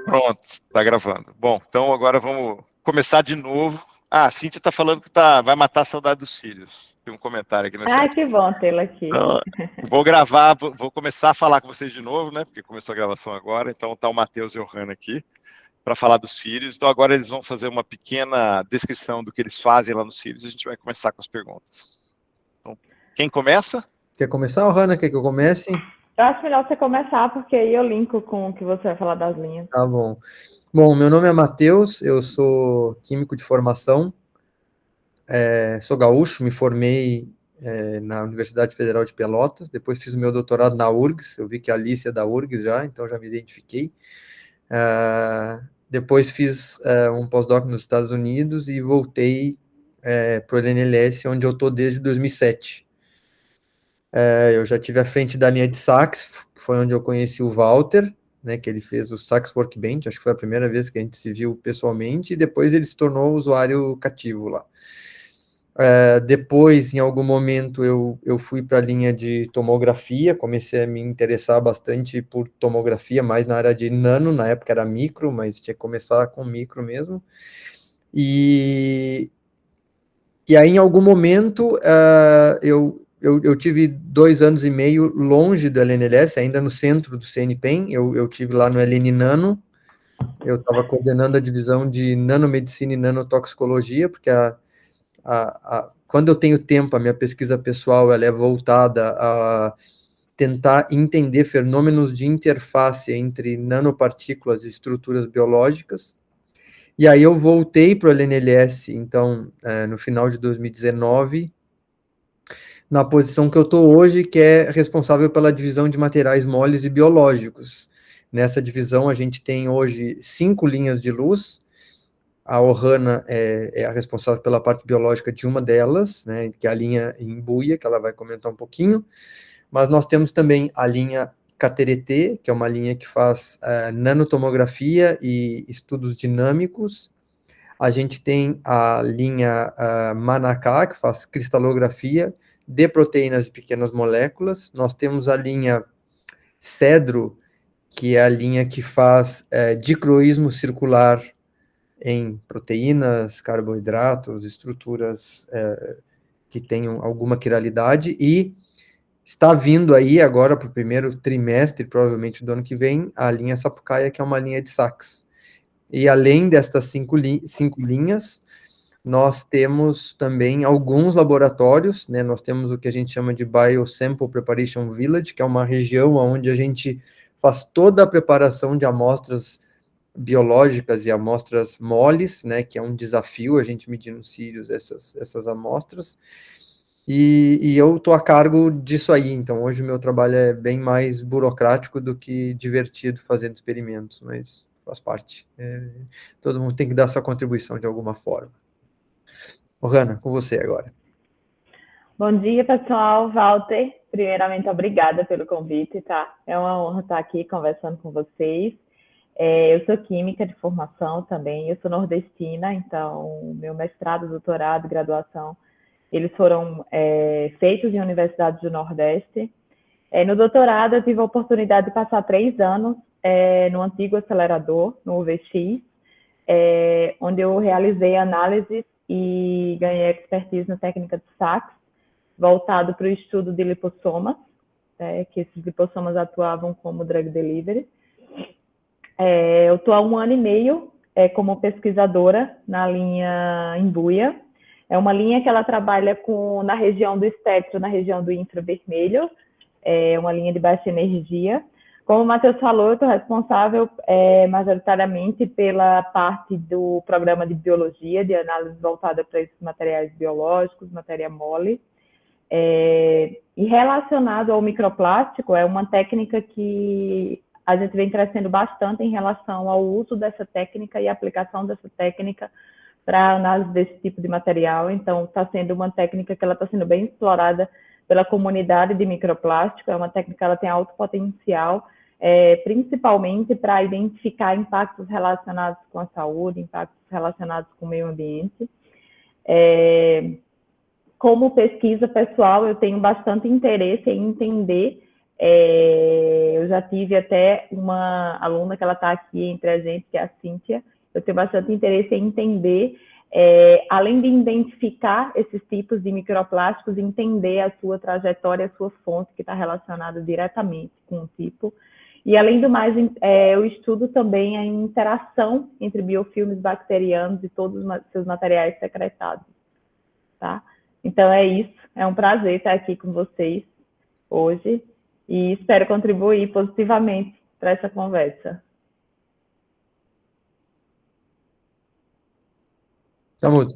Pronto, tá gravando. Bom, então agora vamos começar de novo. Ah, a Cíntia tá falando que vai matar a saudade dos filhos. Tem um comentário aqui no Ah, chat. que bom tê-la aqui. Então, vou gravar, vou começar a falar com vocês de novo, né? Porque começou a gravação agora. Então tá o Matheus e o Hanna aqui para falar dos filhos. Então agora eles vão fazer uma pequena descrição do que eles fazem lá nos filhos e a gente vai começar com as perguntas. Então, quem começa? Quer começar, Hanna? Quer que eu comece? Eu acho melhor você começar, porque aí eu linko com o que você vai falar das linhas. Tá bom. Bom, meu nome é Matheus, eu sou químico de formação, sou gaúcho, me formei na Universidade Federal de Pelotas, depois fiz o meu doutorado na URGS, eu vi que a Alice é da URGS já, então já me identifiquei. Depois fiz um pós-doc nos Estados Unidos e voltei para o LNLS, onde eu estou desde 2007. Eu já tive à frente da linha de sax, que foi onde eu conheci o Walter, né, que ele fez o Sax Workbench, acho que foi a primeira vez que a gente se viu pessoalmente, e depois ele se tornou usuário cativo lá. Depois, em algum momento, eu fui para a linha de tomografia, comecei a me interessar bastante por tomografia, mais na área de nano, na época era micro, mas tinha que começar com micro mesmo. E aí, em algum momento, eu tive 2 anos e meio longe do LNLS, ainda no centro do CNPEM, eu tive lá no LN Nano, eu estava coordenando a divisão de nanomedicina e nanotoxicologia, porque quando eu tenho tempo, a minha pesquisa pessoal ela é voltada a tentar entender fenômenos de interface entre nanopartículas e estruturas biológicas. E aí eu voltei para o LNLS, então, no final de 2019, na posição que eu estou hoje, que é responsável pela divisão de materiais moles e biológicos. Nessa divisão, a gente tem hoje 5 linhas de luz. A Ohana é a responsável pela parte biológica de uma delas, né, que é a linha Imbuia, que ela vai comentar um pouquinho. Mas nós temos também a linha KTRT, que é uma linha que faz nanotomografia e estudos dinâmicos. A gente tem a linha Manacá, que faz cristalografia de proteínas de pequenas moléculas. Nós temos a linha Cedro, que é a linha que faz dicroísmo circular em proteínas, carboidratos, estruturas que tenham alguma quiralidade, e está vindo aí agora para o primeiro trimestre, provavelmente do ano que vem, a linha Sapucaia, que é uma linha de sax. E além destas 5 linhas, nós temos também alguns laboratórios, né? Nós temos o que a gente chama de Biosample Preparation Village, que é uma região onde a gente faz toda a preparação de amostras biológicas e amostras moles, né? Que é um desafio a gente medir nos cílios essas amostras. E eu estou a cargo disso aí, então hoje o meu trabalho é bem mais burocrático do que divertido fazendo experimentos, mas faz parte. Todo mundo tem que dar sua contribuição de alguma forma. Hanna, com você agora. Bom dia, pessoal. Walter, primeiramente, obrigada pelo convite, tá? É uma honra estar aqui conversando com vocês. Eu sou química de formação também, eu sou nordestina, então meu mestrado, doutorado, graduação, eles foram feitos em universidades do Nordeste. No doutorado, eu tive a oportunidade de passar 3 anos no antigo acelerador, no UVX, onde eu realizei análises e ganhei expertise na técnica de Sachs, voltado para o estudo de lipossomas, que esses lipossomas atuavam como drug delivery. Eu estou há 1 ano e meio como pesquisadora na linha Imbuia. É uma linha que ela trabalha na região do espectro, na região do infravermelho, é uma linha de baixa energia. Como o Matheus falou, eu estou responsável majoritariamente pela parte do programa de biologia, de análise voltada para esses materiais biológicos, matéria mole. E relacionado ao microplástico, é uma técnica que a gente vem crescendo bastante em relação ao uso dessa técnica e aplicação dessa técnica para análise desse tipo de material. Então, está sendo uma técnica que ela está sendo bem explorada pela comunidade de microplástico. É uma técnica que ela tem alto potencial, principalmente para identificar impactos relacionados com a saúde, impactos relacionados com o meio ambiente. Como pesquisa pessoal, eu tenho bastante interesse em entender Eu já tive até uma aluna que ela está aqui entre a gente, que é a Cíntia. Eu tenho bastante interesse em entender, além de identificar esses tipos de microplásticos, entender a sua trajetória, a sua fonte, que está relacionada diretamente com o tipo. E, além do mais, eu estudo também a interação entre biofilmes bacterianos e todos os seus materiais secretados. Tá? Então, é isso. É um prazer estar aqui com vocês hoje e espero contribuir positivamente para essa conversa. Tá mudo.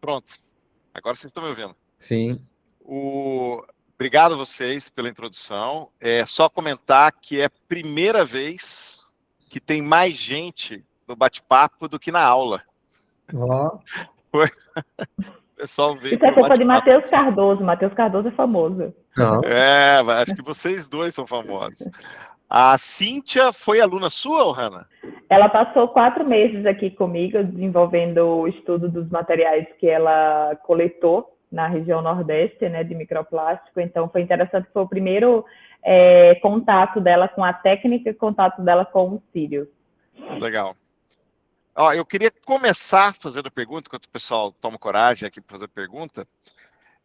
Pronto. Agora vocês estão me ouvindo. Sim. Obrigado a vocês pela introdução. É só comentar que é a primeira vez que tem mais gente no bate-papo do que na aula. Ó. O pessoal veio. Isso é culpa de Matheus Cardoso. Matheus Cardoso é famoso. Não. Acho que vocês dois são famosos. A Cíntia foi aluna sua, Hanna? Ela passou 4 meses aqui comigo, desenvolvendo o estudo dos materiais que ela coletou na região Nordeste, né, de microplástico. Então, foi interessante, foi o primeiro contato dela com a técnica e contato dela com os cílios. Legal. Ó, eu queria começar fazendo a pergunta, enquanto o pessoal toma coragem aqui para fazer a pergunta.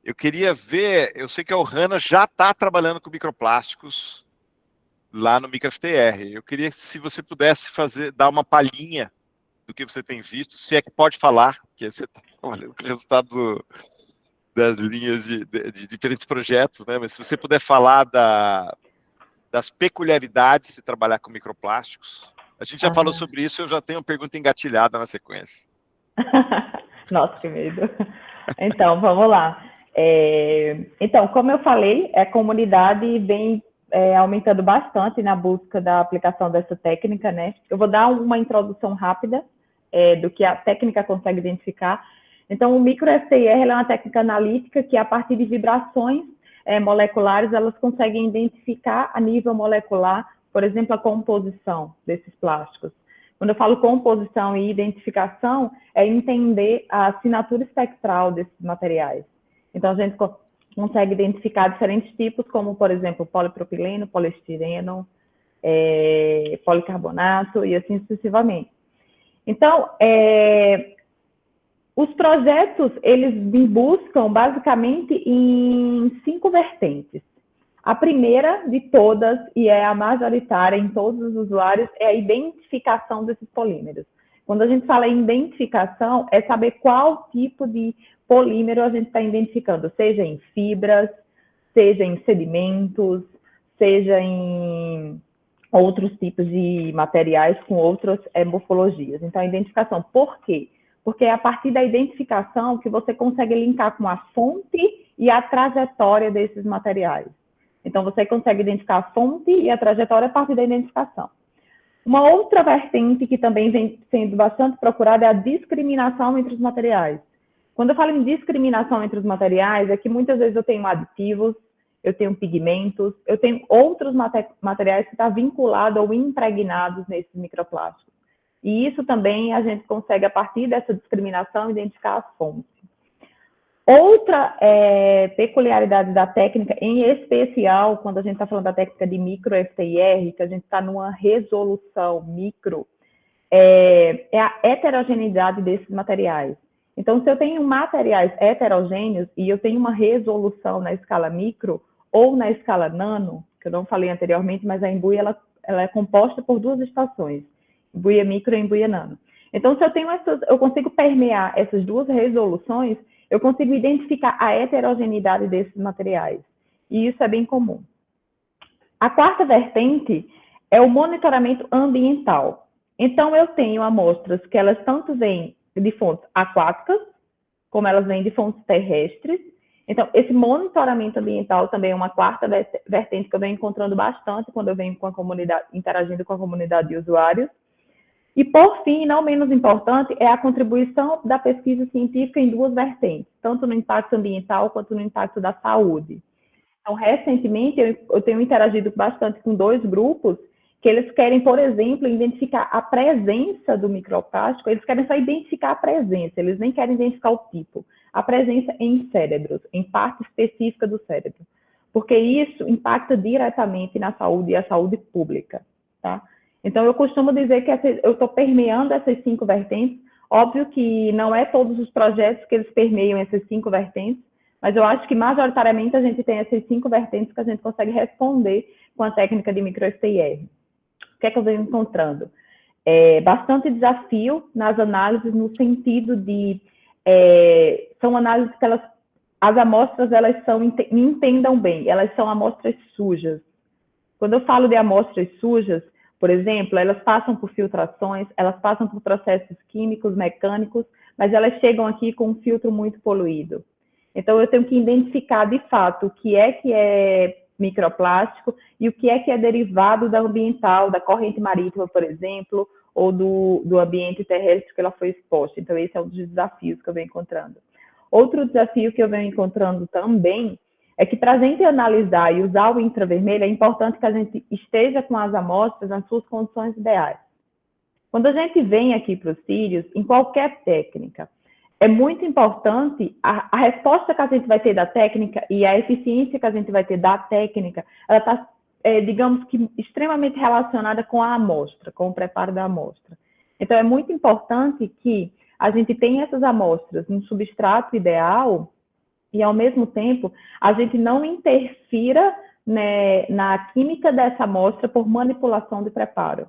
Eu queria ver, eu sei que a Hanna já está trabalhando com microplásticos lá no MicroFTR. Eu queria, se você pudesse dar uma palhinha do que você tem visto, se é que pode falar, que você está olhando o resultado das linhas de diferentes projetos, né? Mas se você puder falar das peculiaridades de trabalhar com microplásticos. A gente já falou sobre isso, eu já tenho uma pergunta engatilhada na sequência. Nossa, que medo. Então, vamos lá. Então, como eu falei, a comunidade vem aumentando bastante na busca da aplicação dessa técnica, né? Eu vou dar uma introdução rápida do que a técnica consegue identificar. Então, o microFTIR é uma técnica analítica que, a partir de vibrações moleculares, elas conseguem identificar a nível molecular, por exemplo, a composição desses plásticos. Quando eu falo composição e identificação, é entender a assinatura espectral desses materiais. Então, a gente consegue identificar diferentes tipos, como, por exemplo, polipropileno, poliestireno, policarbonato e assim sucessivamente. Então, os projetos, eles buscam basicamente em 5 vertentes. A primeira de todas, e é a majoritária em todos os usuários, é a identificação desses polímeros. Quando a gente fala em identificação, é saber qual tipo de polímero a gente está identificando, seja em fibras, seja em sedimentos, seja em outros tipos de materiais com outras morfologias. Então, a identificação. Por quê? Porque é a partir da identificação que você consegue linkar com a fonte e a trajetória desses materiais. Então, você consegue identificar a fonte e a trajetória a partir da identificação. Uma outra vertente que também vem sendo bastante procurada é a discriminação entre os materiais. Quando eu falo em discriminação entre os materiais, é que muitas vezes eu tenho aditivos, eu tenho pigmentos, eu tenho outros materiais que estão vinculados ou impregnados nesses microplásticos. E isso também a gente consegue, a partir dessa discriminação, identificar as fontes. Outra peculiaridade da técnica, em especial, quando a gente está falando da técnica de microFTIR, que a gente está numa resolução micro, é a heterogeneidade desses materiais. Então, se eu tenho materiais heterogêneos e eu tenho uma resolução na escala micro ou na escala nano, que eu não falei anteriormente, mas a embuia ela é composta por 2 estações, embuia micro e embuia nano. Então, se eu consigo permear essas 2 resoluções, eu consigo identificar a heterogeneidade desses materiais. E isso é bem comum. A quarta vertente é o monitoramento ambiental. Então, eu tenho amostras que elas tanto vêm de fontes aquáticas, como elas vêm de fontes terrestres. Então, esse monitoramento ambiental também é uma quarta vertente que eu venho encontrando bastante quando eu venho com a comunidade, interagindo com a comunidade de usuários. E, por fim, não menos importante, é a contribuição da pesquisa científica em 2 vertentes, tanto no impacto ambiental quanto no impacto da saúde. Então, recentemente, eu tenho interagido bastante com 2 grupos que eles querem, por exemplo, identificar a presença do microplástico, eles querem só identificar a presença, eles nem querem identificar o tipo, a presença em cérebros, em parte específica do cérebro. porque isso impacta diretamente na saúde e a saúde pública, tá? Então, eu costumo dizer que eu estou permeando essas 5 vertentes. Óbvio que não é todos os projetos que eles permeiam essas 5 vertentes, mas eu acho que, majoritariamente, a gente tem essas 5 vertentes que a gente consegue responder com a técnica de micro-STIR. O que é que eu venho encontrando? Bastante desafio nas análises, no sentido de... são análises que as amostras, elas me entendam bem, elas são amostras sujas. Quando eu falo de amostras sujas, por exemplo, elas passam por filtrações, elas passam por processos químicos, mecânicos, mas elas chegam aqui com um filtro muito poluído. Então, eu tenho que identificar, de fato, o que é microplástico e o que é derivado da ambiental, da corrente marítima, por exemplo, ou do ambiente terrestre que ela foi exposta. Então, esse é um dos desafios que eu venho encontrando. Outro desafio que eu venho encontrando também é que, para a gente analisar e usar o infravermelho, é importante que a gente esteja com as amostras nas suas condições ideais. Quando a gente vem aqui para os cílios, em qualquer técnica, é muito importante a resposta que a gente vai ter da técnica e a eficiência que a gente vai ter da técnica, ela está, digamos que, extremamente relacionada com a amostra, com o preparo da amostra. Então, é muito importante que a gente tenha essas amostras no substrato ideal e, ao mesmo tempo, a gente não interfira, né, na química dessa amostra por manipulação de preparo.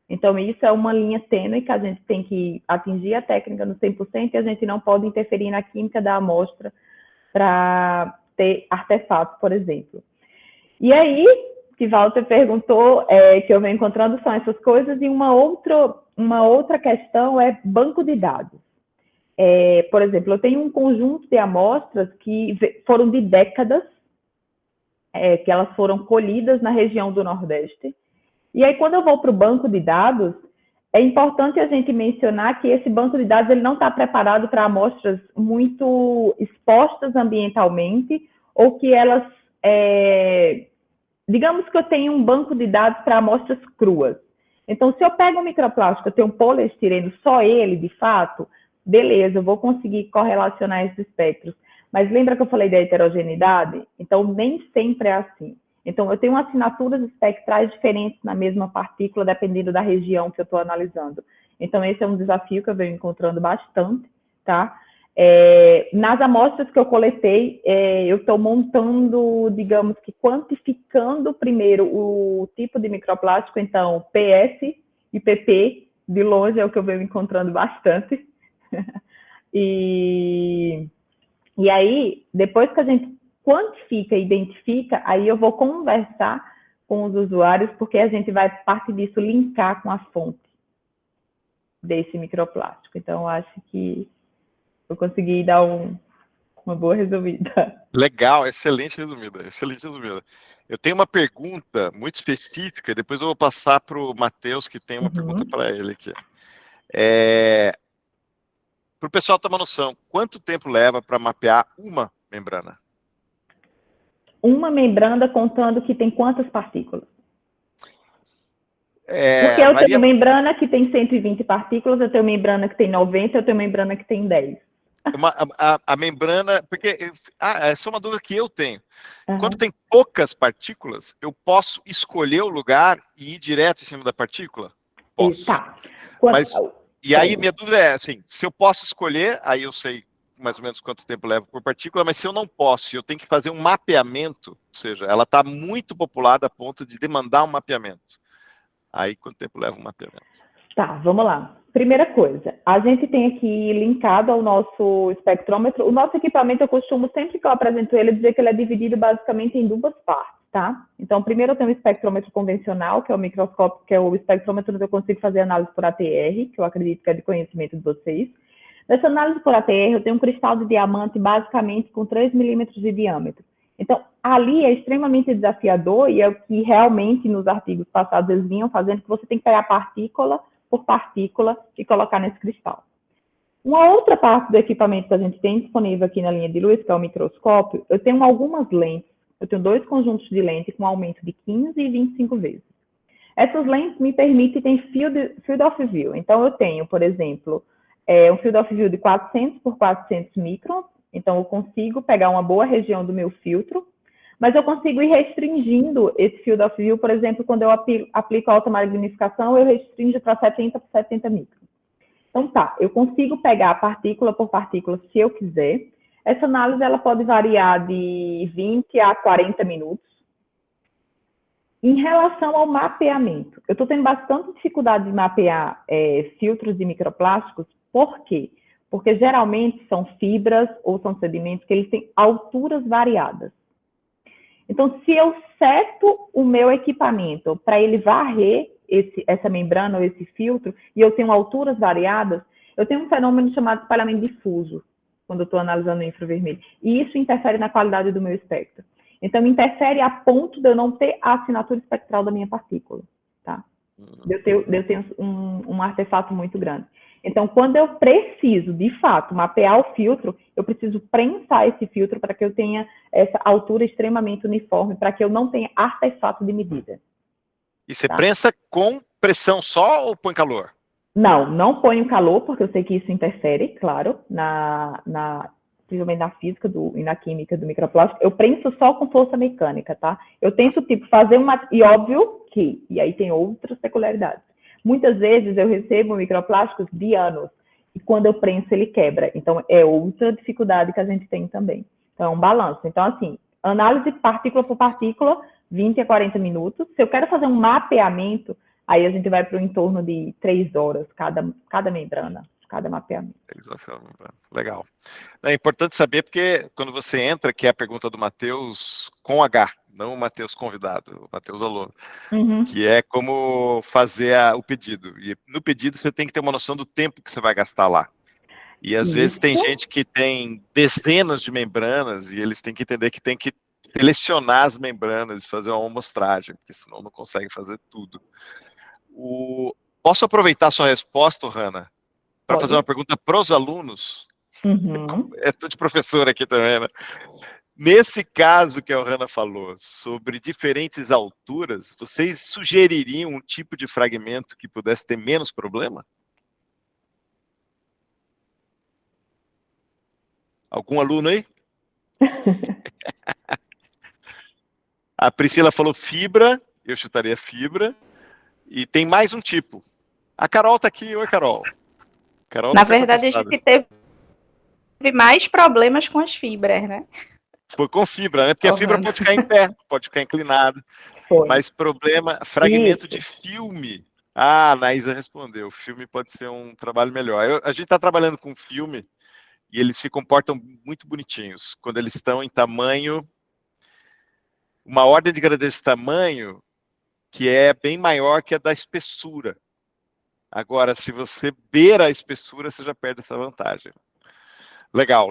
Então, isso é uma linha tênue que a gente tem que atingir a técnica no 100% e a gente não pode interferir na química da amostra para ter artefatos, por exemplo. E aí, que Walter perguntou, que eu venho encontrando, são essas coisas, e uma outra questão é banco de dados. Por exemplo, eu tenho um conjunto de amostras que foram de décadas, que elas foram colhidas na região do Nordeste. E aí, quando eu vou para o banco de dados, é importante a gente mencionar que esse banco de dados ele não está preparado para amostras muito expostas ambientalmente, ou que elas... digamos que eu tenho um banco de dados para amostras cruas. Então, se eu pego um microplástico, eu tenho um poliestireno, só ele, de fato, beleza, eu vou conseguir correlacionar esses espectros. Mas lembra que eu falei da heterogeneidade? Então, nem sempre é assim. Então, eu tenho assinaturas espectrais diferentes na mesma partícula, dependendo da região que eu estou analisando. Então, esse é um desafio que eu venho encontrando bastante, tá? Nas amostras que eu coletei, eu estou montando, digamos que quantificando primeiro o tipo de microplástico. Então, PS e PP, de longe, é o que eu venho encontrando bastante. E aí, depois que a gente quantifica e identifica, aí eu vou conversar com os usuários, porque a gente vai, parte disso, linkar com a fonte desse microplástico. Então, eu acho que eu consegui dar uma boa resumida. Legal, excelente resumida, excelente resumida. Eu tenho uma pergunta muito específica, depois eu vou passar para o Matheus, que tem uma pergunta para ele aqui. Para o pessoal ter uma noção, quanto tempo leva para mapear uma membrana? Uma membrana, contando que tem quantas partículas? Porque eu tenho membrana que tem 120 partículas, eu tenho membrana que tem 90, eu tenho membrana que tem 10. A membrana, porque essa é uma dúvida que eu tenho. Quando tem poucas partículas, eu posso escolher o lugar e ir direto em cima da partícula? Posso. Tá. E aí minha dúvida é assim, se eu posso escolher, aí eu sei mais ou menos quanto tempo leva por partícula, mas se eu não posso, eu tenho que fazer um mapeamento, ou seja, ela está muito populada a ponto de demandar um mapeamento. Aí quanto tempo leva um mapeamento? Tá, vamos lá. Primeira coisa, a gente tem aqui linkado ao nosso espectrômetro. O nosso equipamento, eu costumo, sempre que eu apresento ele, dizer que ele é dividido basicamente em 2 partes, tá? Então, primeiro eu tenho o espectrômetro convencional, que é o microscópio, que é o espectrômetro onde eu consigo fazer análise por ATR, que eu acredito que é de conhecimento de vocês. Nessa análise por ATR, eu tenho um cristal de diamante basicamente com 3 milímetros de diâmetro. Então, ali é extremamente desafiador e é o que realmente nos artigos passados eles vinham fazendo, que você tem que pegar partícula por partícula e colocar nesse cristal. Uma outra parte do equipamento que a gente tem disponível aqui na linha de luz, que é o microscópio, eu tenho algumas lentes. Eu tenho 2 conjuntos de lentes com aumento de 15 e 25 vezes. Essas lentes me permitem ter field of view. Então, eu tenho, por exemplo, um field of view de 400 por 400 microns. Então, eu consigo pegar uma boa região do meu filtro, mas eu consigo ir restringindo esse field of view. Por exemplo, quando eu aplico a alta magnificação, eu restringo para 70 por 70 microns. Então tá, eu consigo pegar partícula por partícula se eu quiser. Essa análise ela pode variar de 20 a 40 minutos. Em relação ao mapeamento, eu estou tendo bastante dificuldade de mapear filtros de microplásticos. Por quê? Porque geralmente são fibras ou são sedimentos que eles têm alturas variadas. Então, se eu seto o meu equipamento para ele varrer essa membrana ou esse filtro, e eu tenho alturas variadas, eu tenho um fenômeno chamado espalhamento difuso, quando eu estou analisando o infravermelho. E isso interfere na qualidade do meu espectro. Então, interfere a ponto de eu não ter a assinatura espectral da minha partícula, tá? Eu tenho um artefato muito grande. Então, quando eu preciso, de fato, mapear o filtro, eu preciso prensar esse filtro para que eu tenha essa altura extremamente uniforme, para que eu não tenha artefato de medida. E você prensa com pressão só ou põe calor? Não ponho calor, porque eu sei que isso interfere, claro, principalmente na física e na química do microplástico. Eu prenso só com força mecânica, tá? Eu tento, fazer uma... E óbvio que... E aí tem outras peculiaridades. Muitas vezes eu recebo microplásticos de anos, e quando eu prenso ele quebra. Então, é outra dificuldade que a gente tem também. Então, é um balanço. Então, assim, análise partícula por partícula, 20 a 40 minutos. Se eu quero fazer um mapeamento, aí a gente vai para o entorno de 3 horas, cada membrana, cada mapeamento. Legal. É importante saber porque quando você entra, que é a pergunta do Matheus com H, não o Matheus convidado, o Matheus aluno, que é como fazer o pedido. E no pedido você tem que ter uma noção do tempo que você vai gastar lá. E às vezes tem gente que tem dezenas de membranas e eles têm que entender que tem que selecionar as membranas e fazer uma amostragem, porque senão não consegue fazer tudo. Posso aproveitar a sua resposta, Hanna, para fazer uma pergunta para os alunos? Estou de professor aqui também, né? Nesse caso que a Hanna falou, sobre diferentes alturas, vocês sugeririam um tipo de fragmento que pudesse ter menos problema? Algum aluno aí? A Priscila falou fibra, eu chutaria fibra. E tem mais um tipo. A Carol está aqui. Oi, Carol. Na verdade, a gente teve mais problemas com as fibras, né? Foi com fibra, né? Porque a fibra pode ficar em pé, pode ficar inclinada. Mas problema, fragmento de filme. Ah, a Naísa respondeu. O filme pode ser um trabalho melhor. A gente está trabalhando com filme e eles se comportam muito bonitinhos. Quando eles estão em tamanho... Uma ordem de grandeza desse tamanho que é bem maior que a da espessura. Agora, se você beira a espessura, você já perde essa vantagem. Legal.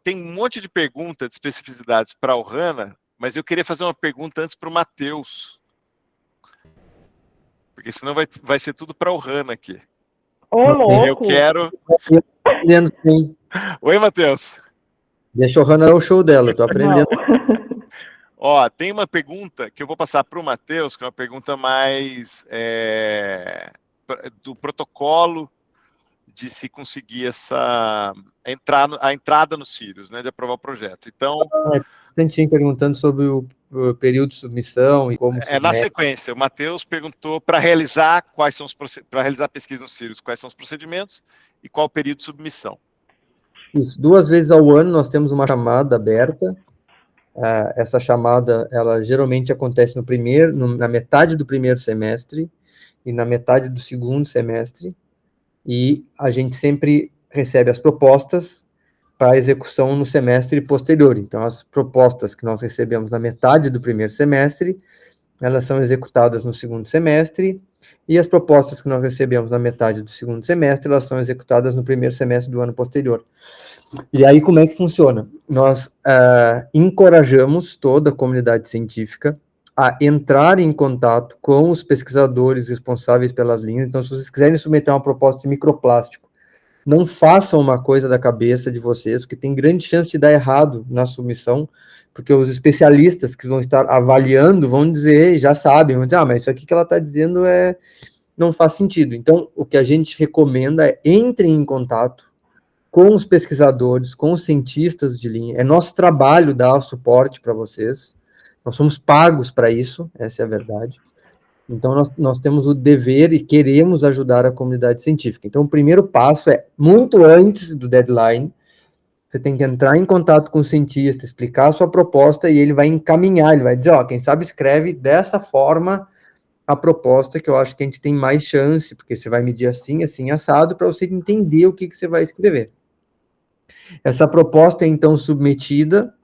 Tem um monte de perguntas, de especificidades para o Hanna, mas eu queria fazer uma pergunta antes para o Matheus. Porque senão vai ser tudo para o Hanna aqui. Ô, louco! Eu quero... Sim. Oi, Matheus. Deixa o Hanna o show dela, estou aprendendo. Ó, tem uma pergunta que eu vou passar para o Matheus, que é uma pergunta mais do protocolo de se conseguir a entrada nos Sirius, né, de aprovar o projeto. Então... Tinha perguntando sobre o período de submissão e como... Na sequência, o Matheus perguntou para realizar pesquisa nos Sirius, quais são os procedimentos e qual o período de submissão. Isso, 2 vezes ao ano nós temos uma chamada aberta. Essa chamada, ela geralmente acontece na metade do primeiro semestre e na metade do segundo semestre, e a gente sempre recebe as propostas para execução no semestre posterior. Então, as propostas que nós recebemos na metade do primeiro semestre, elas são executadas no segundo semestre, e as propostas que nós recebemos na metade do segundo semestre, elas são executadas no primeiro semestre do ano posterior. E aí, como é que funciona? Nós encorajamos toda a comunidade científica a entrar em contato com os pesquisadores responsáveis pelas linhas. Então, se vocês quiserem submeter uma proposta de microplástico, não façam uma coisa da cabeça de vocês, porque tem grande chance de dar errado na submissão, porque os especialistas que vão estar avaliando vão dizer, já sabem, vão dizer, mas isso aqui que ela está dizendo não faz sentido. Então, o que a gente recomenda é entrem em contato com os pesquisadores, com os cientistas de linha. É nosso trabalho dar o suporte para vocês. Nós somos pagos para isso, essa é a verdade. Então, nós temos o dever e queremos ajudar a comunidade científica. Então, o primeiro passo é, muito antes do deadline, você tem que entrar em contato com o cientista, explicar a sua proposta e ele vai encaminhar, ele vai dizer, ó, quem sabe escreve dessa forma a proposta, que eu acho que a gente tem mais chance, porque você vai medir assim, assim, assado, para você entender o que você vai escrever. Essa proposta é, então, submetida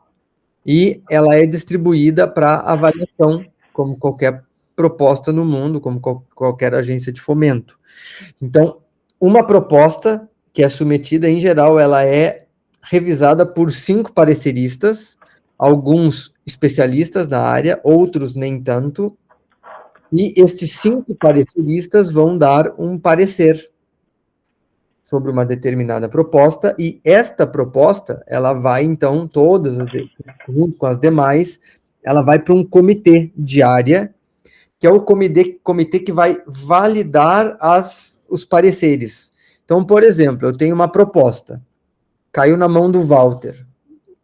e ela é distribuída para avaliação, como qualquer proposta no mundo, como qualquer agência de fomento. Então, uma proposta que é submetida, em geral, ela é revisada por 5 pareceristas, alguns especialistas na área, outros nem tanto, e estes 5 pareceristas vão dar um parecer sobre uma determinada proposta, e esta proposta, ela vai, então, junto com as demais, ela vai para um comitê de área, que é o comitê que vai validar os pareceres. Então, por exemplo, eu tenho uma proposta, caiu na mão do Walter,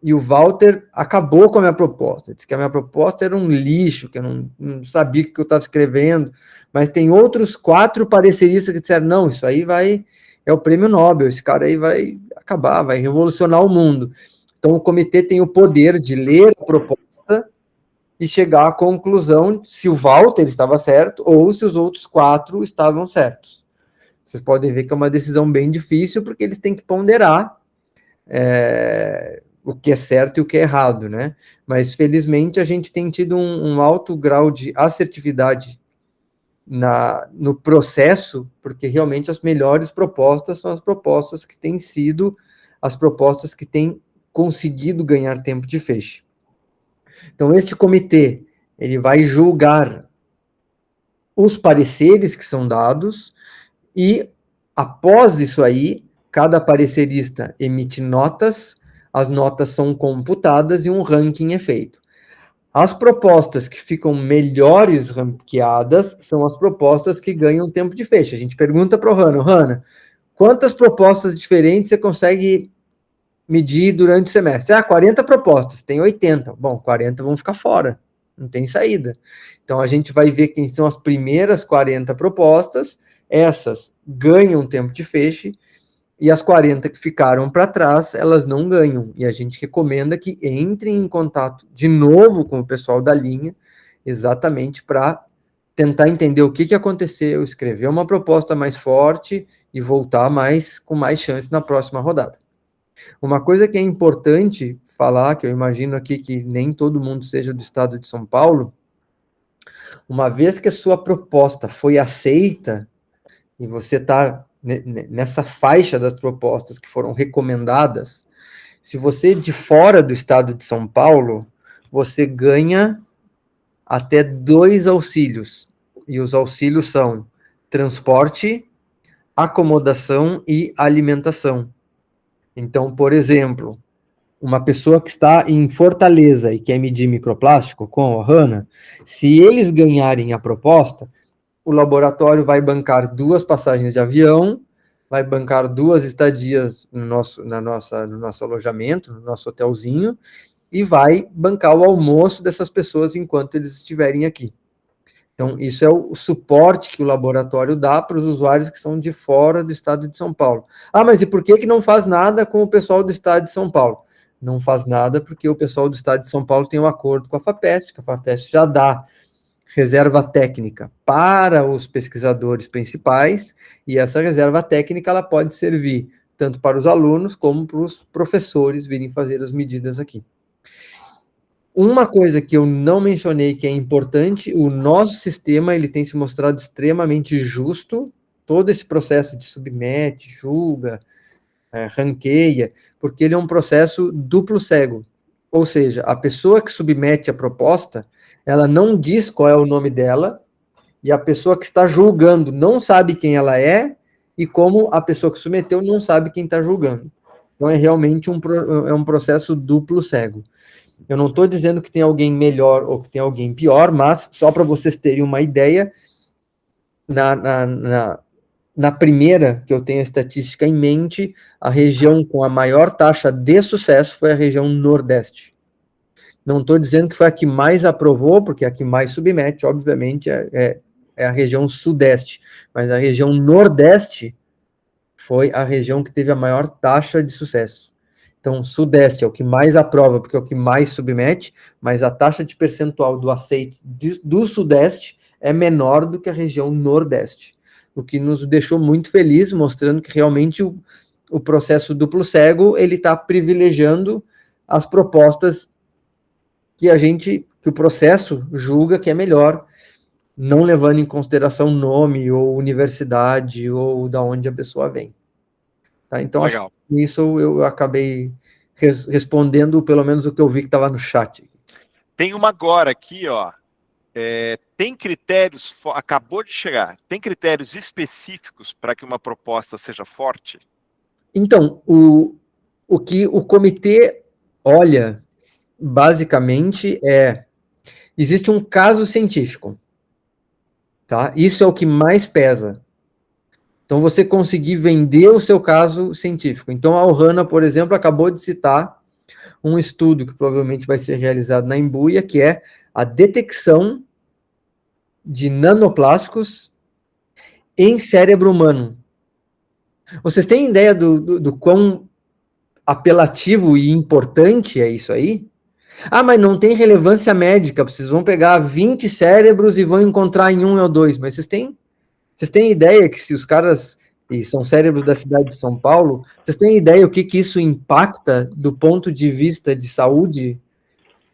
e o Walter acabou com a minha proposta, disse que a minha proposta era um lixo, que eu não sabia o que eu estava escrevendo, mas tem outros 4 pareceristas que disseram, não, isso aí é o prêmio Nobel, esse cara aí vai acabar, vai revolucionar o mundo. Então, o comitê tem o poder de ler a proposta e chegar à conclusão se o Walter estava certo ou se os outros 4 estavam certos. Vocês podem ver que é uma decisão bem difícil, porque eles têm que ponderar o que é certo e o que é errado, né? Mas, felizmente, a gente tem tido um alto grau de assertividade no processo, porque realmente as melhores propostas são as propostas que têm sido as propostas que têm conseguido ganhar tempo de feixe. Então, este comitê, ele vai julgar os pareceres que são dados e, após isso aí, cada parecerista emite notas, as notas são computadas e um ranking é feito. As propostas que ficam melhores ranqueadas são as propostas que ganham tempo de fecho. A gente pergunta para o Hanna, quantas propostas diferentes você consegue medir durante o semestre? 40 propostas, tem 80. Bom, 40 vão ficar fora, não tem saída. Então, a gente vai ver quem são as primeiras 40 propostas, essas ganham tempo de fecho, e as 40 que ficaram para trás, elas não ganham. E a gente recomenda que entrem em contato de novo com o pessoal da linha, exatamente para tentar entender o que aconteceu, escrever uma proposta mais forte e voltar com mais chance na próxima rodada. Uma coisa que é importante falar, que eu imagino aqui que nem todo mundo seja do estado de São Paulo, uma vez que a sua proposta foi aceita e você está nessa faixa das propostas que foram recomendadas, se você é de fora do estado de São Paulo, você ganha até 2 auxílios, e os auxílios são transporte, acomodação e alimentação. Então, por exemplo, uma pessoa que está em Fortaleza e quer medir microplástico com a Hanna, se eles ganharem a proposta, o laboratório vai bancar 2 passagens de avião, vai bancar 2 estadias no nosso alojamento, no nosso hotelzinho, e vai bancar o almoço dessas pessoas enquanto eles estiverem aqui. Então, isso é o suporte que o laboratório dá para os usuários que são de fora do estado de São Paulo. Mas e por que não faz nada com o pessoal do estado de São Paulo? Não faz nada porque o pessoal do estado de São Paulo tem um acordo com a FAPESP, que a FAPESP já dá reserva técnica para os pesquisadores principais, e essa reserva técnica ela pode servir tanto para os alunos como para os professores virem fazer as medidas aqui. Uma coisa que eu não mencionei que é importante, o nosso sistema ele tem se mostrado extremamente justo, todo esse processo de submete, julga, ranqueia, porque ele é um processo duplo cego, ou seja, a pessoa que submete a proposta, ela não diz qual é o nome dela, e a pessoa que está julgando não sabe quem ela é, e como a pessoa que submeteu não sabe quem está julgando. Então, é realmente um processo duplo cego. Eu não estou dizendo que tem alguém melhor ou que tem alguém pior, mas só para vocês terem uma ideia, na primeira, que eu tenho a estatística em mente, a região com a maior taxa de sucesso foi a região Nordeste. Não estou dizendo que foi a que mais aprovou, porque a que mais submete, obviamente, é a região Sudeste, mas a região Nordeste foi a região que teve a maior taxa de sucesso. Então, Sudeste é o que mais aprova, porque é o que mais submete, mas a taxa de percentual do aceite do Sudeste é menor do que a região Nordeste, o que nos deixou muito felizes, mostrando que realmente o processo duplo cego, ele está privilegiando as propostas que o processo julga que é melhor, não levando em consideração nome, ou universidade, ou da onde a pessoa vem. Tá? Então, Legal. acho que nisso eu acabei respondendo, pelo menos o que eu vi que estava no chat. Tem uma agora aqui, ó. Tem critérios, acabou de chegar, tem critérios específicos para que uma proposta seja forte? Então, o que o comitê olha, basicamente, existe um caso científico, tá? Isso é o que mais pesa. Então, você conseguir vender o seu caso científico. Então, a Ohana, por exemplo, acabou de citar um estudo que provavelmente vai ser realizado na Embuia, que é a detecção de nanoplásticos em cérebro humano. Vocês têm ideia do quão apelativo e importante é isso aí? Ah, mas não tem relevância médica, vocês vão pegar 20 cérebros e vão encontrar em 1 ou 2, mas vocês têm ideia que se os caras, e são cérebros da cidade de São Paulo, vocês têm ideia o que isso impacta do ponto de vista de saúde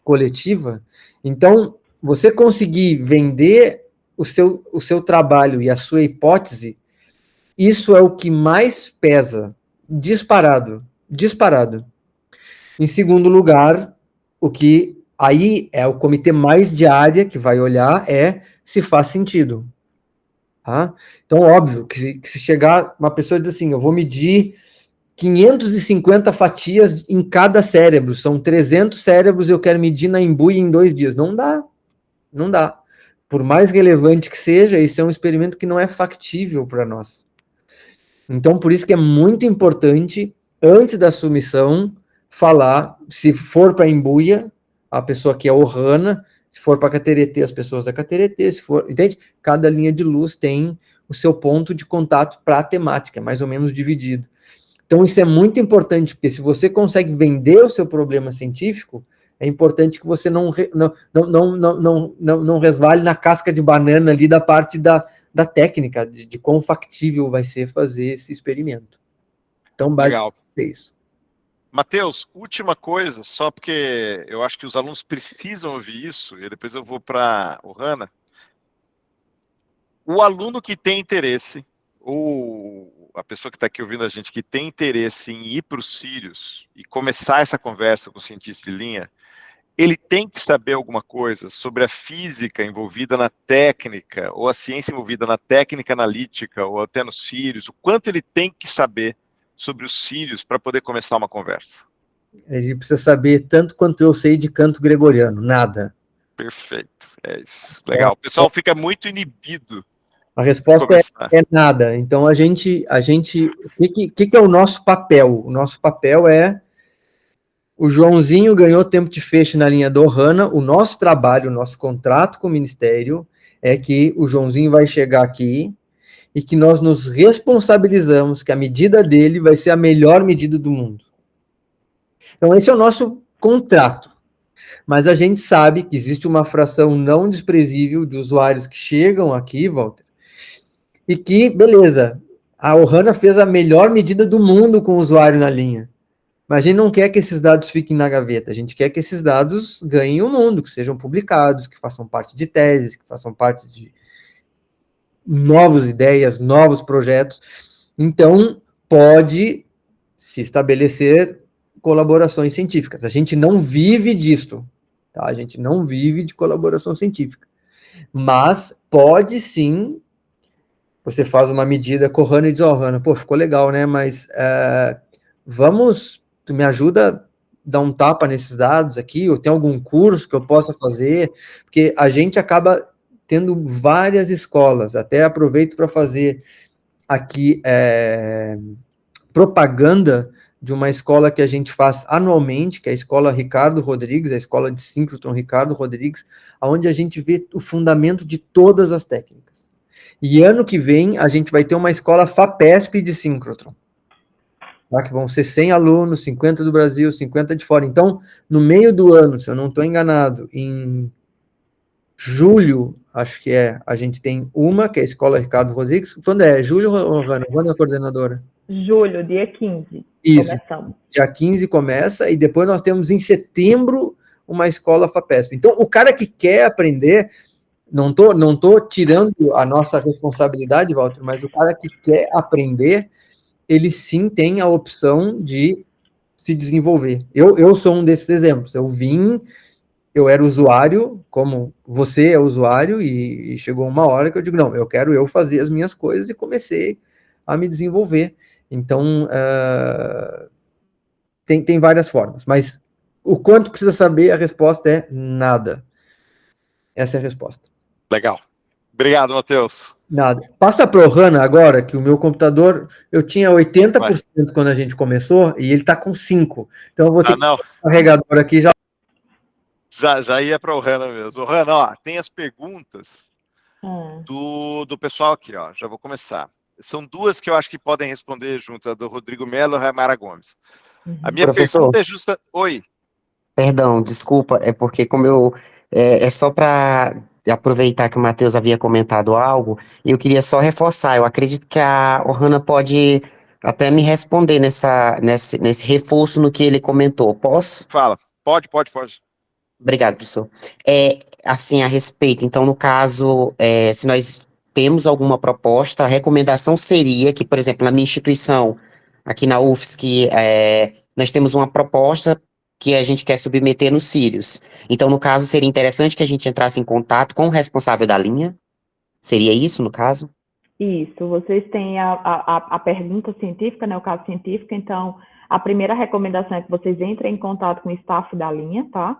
coletiva? Então, você conseguir vender o seu trabalho e a sua hipótese, isso é o que mais pesa, disparado. Em segundo lugar, o que aí é o comitê mais de área que vai olhar se faz sentido. Tá? Então, óbvio, que se chegar uma pessoa e diz assim, eu vou medir 550 fatias em cada cérebro, são 300 cérebros, eu quero medir na Embuia em 2 dias. Não dá. Por mais relevante que seja, isso é um experimento que não é factível para nós. Então, por isso que é muito importante, antes da submissão, falar, se for para Embuia, a pessoa que é Ohana, se for para Cateretê, as pessoas da Cateretê, se for, entende? Cada linha de luz tem o seu ponto de contato para a temática, é mais ou menos dividido. Então, isso é muito importante, porque se você consegue vender o seu problema científico, é importante que você não resvale na casca de banana ali da parte da técnica, de quão factível vai ser fazer esse experimento. Então, basicamente, é isso. Matheus, última coisa, só porque eu acho que os alunos precisam ouvir isso, e depois eu vou para o Ohana. O aluno que tem interesse, ou a pessoa que está aqui ouvindo a gente, que tem interesse em ir para os Sirius e começar essa conversa com o cientista de linha, ele tem que saber alguma coisa sobre a física envolvida na técnica, ou a ciência envolvida na técnica analítica, ou até no Sirius, o quanto ele tem que saber sobre os Sirius para poder começar uma conversa? Ele precisa saber tanto quanto eu sei de canto gregoriano, nada. Perfeito, é isso. Legal. O pessoal fica muito inibido. A resposta é nada. Então, o que é o nosso papel? O nosso papel é o Joãozinho ganhou tempo de feixe na linha do Ohana. O nosso trabalho, o nosso contrato com o Ministério é que o Joãozinho vai chegar aqui e que nós nos responsabilizamos que a medida dele vai ser a melhor medida do mundo. Então, esse é o nosso contrato. Mas a gente sabe que existe uma fração não desprezível de usuários que chegam aqui, Walter, e que, beleza, a Ohana fez a melhor medida do mundo com o usuário na linha. Mas a gente não quer que esses dados fiquem na gaveta, a gente quer que esses dados ganhem o mundo, que sejam publicados, que façam parte de teses, que façam parte de novas ideias, novos projetos. Então, pode se estabelecer colaborações científicas. A gente não vive disto, tá? A gente não vive de colaboração científica. Mas pode sim, você faz uma medida com o Ohana e diz, Ohana, pô, ficou legal, né? Mas tu me ajuda a dar um tapa nesses dados aqui, ou tem algum curso que eu possa fazer? Porque a gente acaba tendo várias escolas, até aproveito para fazer aqui propaganda de uma escola que a gente faz anualmente, que é a Escola Ricardo Rodrigues, a Escola de Síncrotron Ricardo Rodrigues, onde a gente vê o fundamento de todas as técnicas. E ano que vem, a gente vai ter uma escola FAPESP de Síncrotron, tá? Que vão ser 100 alunos, 50 do Brasil, 50 de fora. Então, no meio do ano, se eu não estou enganado, em julho, acho que a gente tem uma, que é a Escola Ricardo Rodrigues. Quando é? Julho, Rana? Quando é a coordenadora? Julho, dia 15. Isso. Começamos. Dia 15 começa, e depois nós temos em setembro uma escola FAPESP. Então, o cara que quer aprender, não tô tirando a nossa responsabilidade, Walter, mas o cara que quer aprender, ele sim tem a opção de se desenvolver. Eu sou um desses exemplos. Eu era usuário, como você é usuário, e chegou uma hora que eu digo, não, eu quero fazer as minhas coisas, e comecei a me desenvolver. Então, tem várias formas, mas o quanto precisa saber, a resposta é nada. Essa é a resposta. Legal. Obrigado, Matheus. Nada. Passa para o Rana agora, que o meu computador, eu tinha 80% quando a gente começou, e ele está com 5%. Então eu vou ter que não. o carregador aqui já. Já ia para o Rana mesmo. O Rana, ó, tem as perguntas do pessoal aqui, ó. Já vou começar. São duas que eu acho que podem responder juntas, a do Rodrigo Melo e a Raimara Gomes. A minha pergunta é justa... Oi. Perdão, desculpa, é porque como eu... É só para aproveitar que o Matheus havia comentado algo, eu queria só reforçar, eu acredito que a Ohana pode até me responder nesse reforço no que ele comentou. Posso? Fala. Pode. Obrigado, professor. Assim, a respeito, então, no caso, se nós temos alguma proposta, a recomendação seria que, por exemplo, na minha instituição, aqui na UFSC, nós temos uma proposta que a gente quer submeter no Sirius. Então, no caso, seria interessante que a gente entrasse em contato com o responsável da linha? Seria isso, no caso? Isso, vocês têm a pergunta científica, né, o caso científico, então, a primeira recomendação é que vocês entrem em contato com o staff da linha, tá?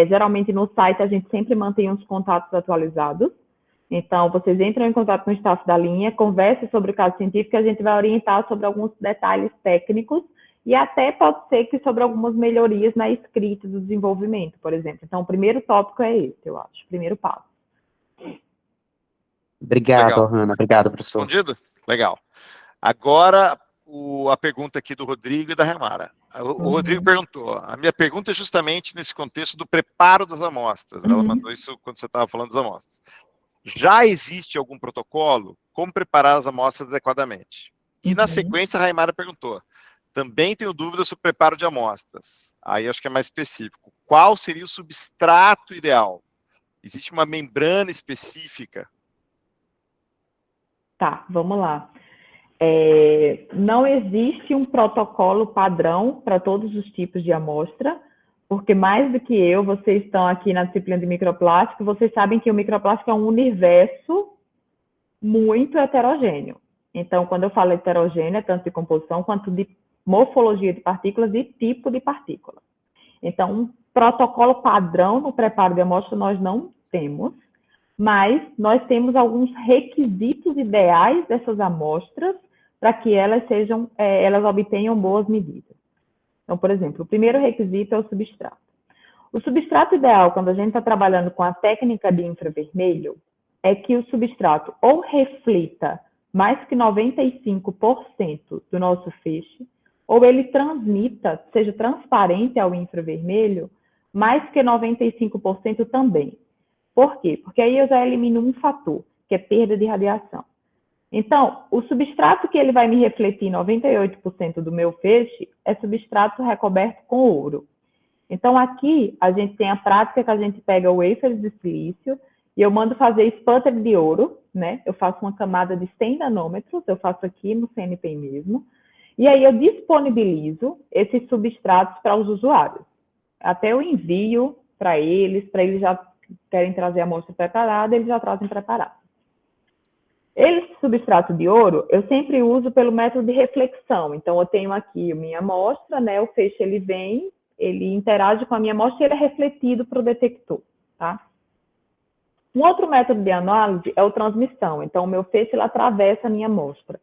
Geralmente no site a gente sempre mantém os contatos atualizados, então vocês entram em contato com o staff da linha, conversem sobre o caso científico, e a gente vai orientar sobre alguns detalhes técnicos, e até pode ser que sobre algumas melhorias na escrita do desenvolvimento, por exemplo. Então, o primeiro tópico é esse, eu acho, o primeiro passo. Obrigado, Ohana. Obrigado, professor. Respondido? Legal. Agora, a pergunta aqui do Rodrigo e da Raimara. O Rodrigo perguntou, a minha pergunta é justamente nesse contexto do preparo das amostras. Ela mandou isso quando você estava falando das amostras. Já existe algum protocolo? Como preparar as amostras adequadamente? E na sequência, a Raimara perguntou, também tenho dúvidas sobre o preparo de amostras. Aí acho que é mais específico. Qual seria o substrato ideal? Existe uma membrana específica? Tá, vamos lá. Não existe um protocolo padrão para todos os tipos de amostra, porque mais do que vocês estão aqui na disciplina de microplástico, vocês sabem que o microplástico é um universo muito heterogêneo. Então, quando eu falo heterogêneo, é tanto de composição quanto de morfologia de partículas e tipo de partícula. Então, um protocolo padrão no preparo de amostra nós não temos, mas nós temos alguns requisitos ideais dessas amostras para que elas obtenham boas medidas. Então, por exemplo, o primeiro requisito é o substrato. O substrato ideal, quando a gente está trabalhando com a técnica de infravermelho, é que o substrato ou reflita mais que 95% do nosso feixe, ou ele transmita, seja transparente ao infravermelho, mais que 95% também. Por quê? Porque aí eu já elimino um fator, que é perda de radiação. Então, o substrato que ele vai me refletir 98% do meu feixe é substrato recoberto com ouro. Então, aqui, a gente tem a prática que a gente pega wafers de silício e eu mando fazer sputter de ouro, né? Eu faço uma camada de 100 nanômetros, eu faço aqui no CNPq mesmo, e aí eu disponibilizo esses substratos para os usuários. Até eu envio para eles já querem trazer a amostra preparada, eles já trazem preparado. Esse substrato de ouro, eu sempre uso pelo método de reflexão. Então, eu tenho aqui a minha amostra, né? O feixe, ele vem, ele interage com a minha amostra e ele é refletido para o detector, tá? Um outro método de análise é o transmissão. Então, o meu feixe, ele atravessa a minha amostra.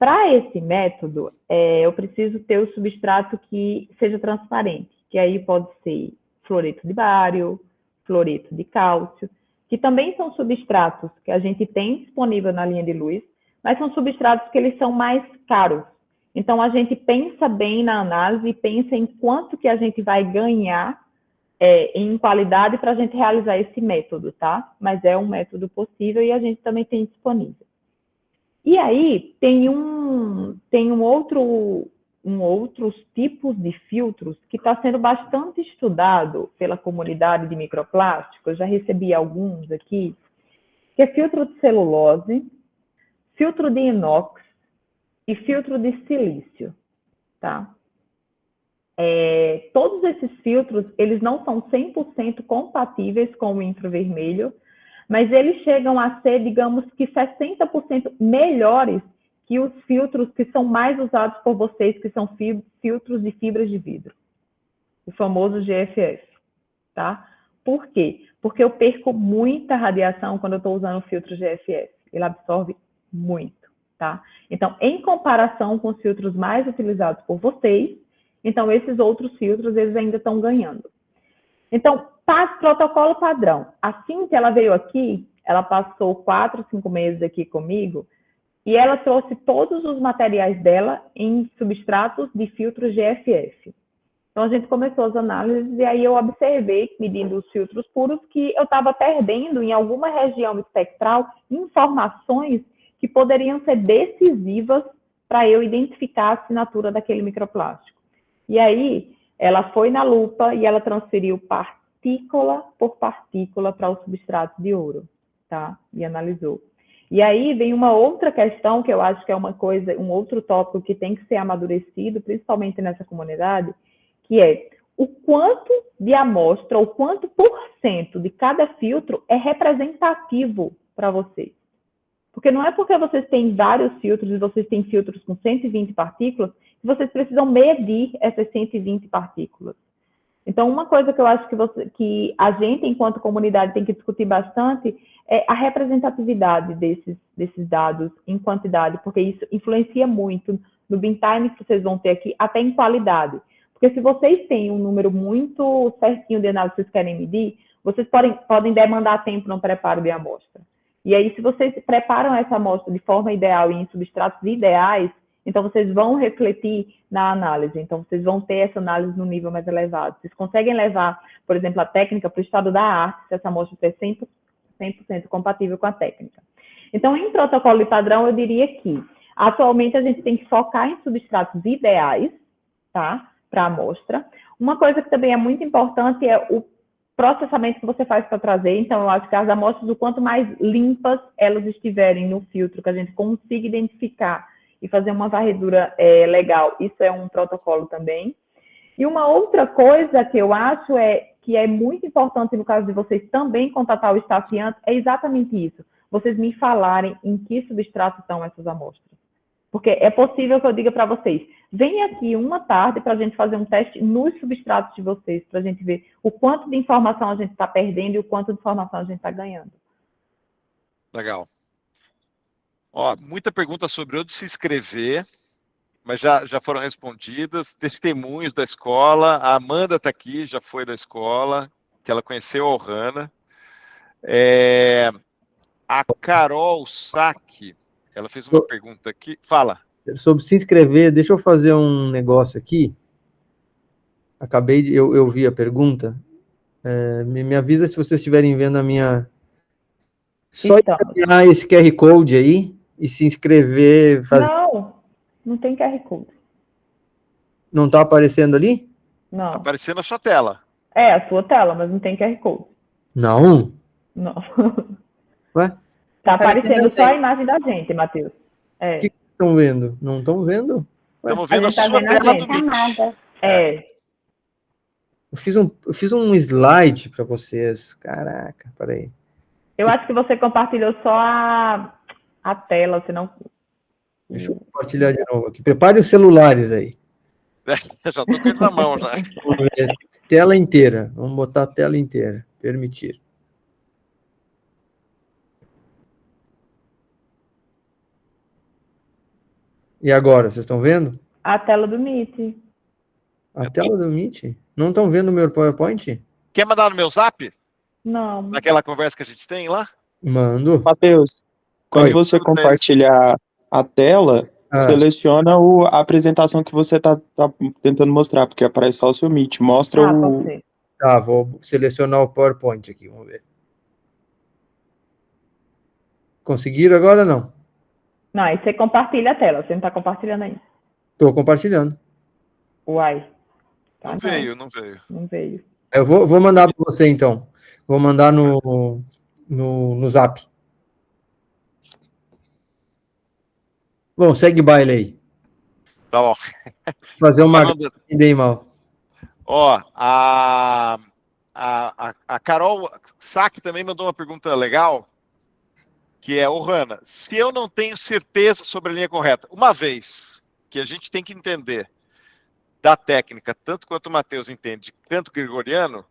Para esse método, eu preciso ter o substrato que seja transparente, que aí pode ser fluoreto de bário, fluoreto de cálcio, que também são substratos que a gente tem disponível na linha de luz, mas são substratos que eles são mais caros. Então, a gente pensa bem na análise e pensa em quanto que a gente vai ganhar em qualidade para a gente realizar esse método, tá? Mas é um método possível e a gente também tem disponível. E aí, tem outros tipos de filtros que está sendo bastante estudado pela comunidade de microplástico, eu já recebi alguns aqui, que é filtro de celulose, filtro de inox e filtro de silício, tá? Todos esses filtros, eles não são 100% compatíveis com o infravermelho, mas eles chegam a ser, digamos que 60% melhores que os filtros que são mais usados por vocês, que são filtros de fibras de vidro, o famoso GFF, tá? Por quê? Porque eu perco muita radiação quando eu estou usando o filtro GFF, ele absorve muito, tá? Então, em comparação com os filtros mais utilizados por vocês, então esses outros filtros, eles ainda estão ganhando. Então, protocolo padrão. Assim que ela veio aqui, ela passou 4, 5 meses aqui comigo, e ela trouxe todos os materiais dela em substratos de filtros GFF. Então, a gente começou as análises, e aí eu observei, medindo os filtros puros, que eu estava perdendo em alguma região espectral informações que poderiam ser decisivas para eu identificar a assinatura daquele microplástico. E aí, ela foi na lupa e ela transferiu partícula por partícula para o substrato de ouro, tá? E analisou. E aí vem uma outra questão que eu acho que é uma coisa, um outro tópico que tem que ser amadurecido, principalmente nessa comunidade, que é o quanto de amostra, ou quanto por cento de cada filtro é representativo para vocês. Porque não é porque vocês têm vários filtros e vocês têm filtros com 120 partículas que vocês precisam medir essas 120 partículas. Então, uma coisa que eu acho que a gente, enquanto comunidade, tem que discutir bastante é a representatividade desses dados em quantidade, porque isso influencia muito no bin time que vocês vão ter aqui, até em qualidade. Porque se vocês têm um número muito certinho de análise que vocês querem medir, vocês podem demandar tempo no preparo de amostra. E aí, se vocês preparam essa amostra de forma ideal e em substratos ideais, então vocês vão refletir na análise. Então, vocês vão ter essa análise no nível mais elevado. Vocês conseguem levar, por exemplo, a técnica para o estado da arte, se essa amostra for 100% compatível com a técnica. Então, em protocolo e padrão, eu diria que, atualmente, a gente tem que focar em substratos ideais, tá? Para a amostra. Uma coisa que também é muito importante é o processamento que você faz para trazer. Então, eu acho que as amostras, o quanto mais limpas elas estiverem no filtro, que a gente consiga identificar e fazer uma varredura legal, isso é um protocolo também. E uma outra coisa que eu acho que é muito importante no caso de vocês também contatar o estafiante, é exatamente isso. Vocês me falarem em que substrato estão essas amostras. Porque é possível que eu diga para vocês, vem aqui uma tarde para a gente fazer um teste nos substratos de vocês, para a gente ver o quanto de informação a gente está perdendo e o quanto de informação a gente está ganhando. Legal. Ó, muita pergunta sobre onde se inscrever, mas já foram respondidas. Testemunhos da escola. A Amanda está aqui, já foi da escola, que ela conheceu a Ohana. A Carol Sack, ela fez uma pergunta aqui. Fala. Sobre se inscrever, deixa eu fazer um negócio aqui. Eu vi a pergunta. Me avisa se vocês estiverem vendo a minha... Só encaminhar esse QR Code aí e se inscrever. Não tem QR Code. Não está aparecendo ali? Não. Está aparecendo a sua tela. É, a sua tela, mas não tem QR Code. Não? Não. Ué? Está aparecendo só a imagem da gente, Matheus. O que estão vendo? Não estão vendo? Estamos vendo a sua tela do Meet. Eu fiz um slide para vocês. Caraca, peraí. Eu acho que você compartilhou só a tela, você não... Deixa eu compartilhar de novo aqui. Preparem os celulares aí. Já estou com ele na mão, já. Vamos ver. Tela inteira. Vamos botar a tela inteira. Permitir. E agora, vocês estão vendo? A tela do Meet. A tela do Meet? Não estão vendo o meu PowerPoint? Quer mandar no meu zap? Não. Naquela conversa que a gente tem lá? Mando. Matheus, quando Oi. você compartilhar a tela, seleciona a apresentação que você tá tentando mostrar, porque aparece só o seu Meet. Mostra pode ser. Tá, vou selecionar o PowerPoint aqui, vamos ver. Conseguiram agora ou não? Não, aí você compartilha a tela. Você não está compartilhando aí. Estou compartilhando. Uai. Não veio, não veio. Não veio. Eu vou mandar para você, então. Vou mandar no Zap. Bom, segue baile aí. Tá bom. Fazer uma... Dei mal. Ó, a Carol Sack também mandou uma pergunta legal, que é, Hanna, se eu não tenho certeza sobre a linha correta, uma vez que a gente tem que entender da técnica, tanto quanto o Matheus entende, de canto gregoriano,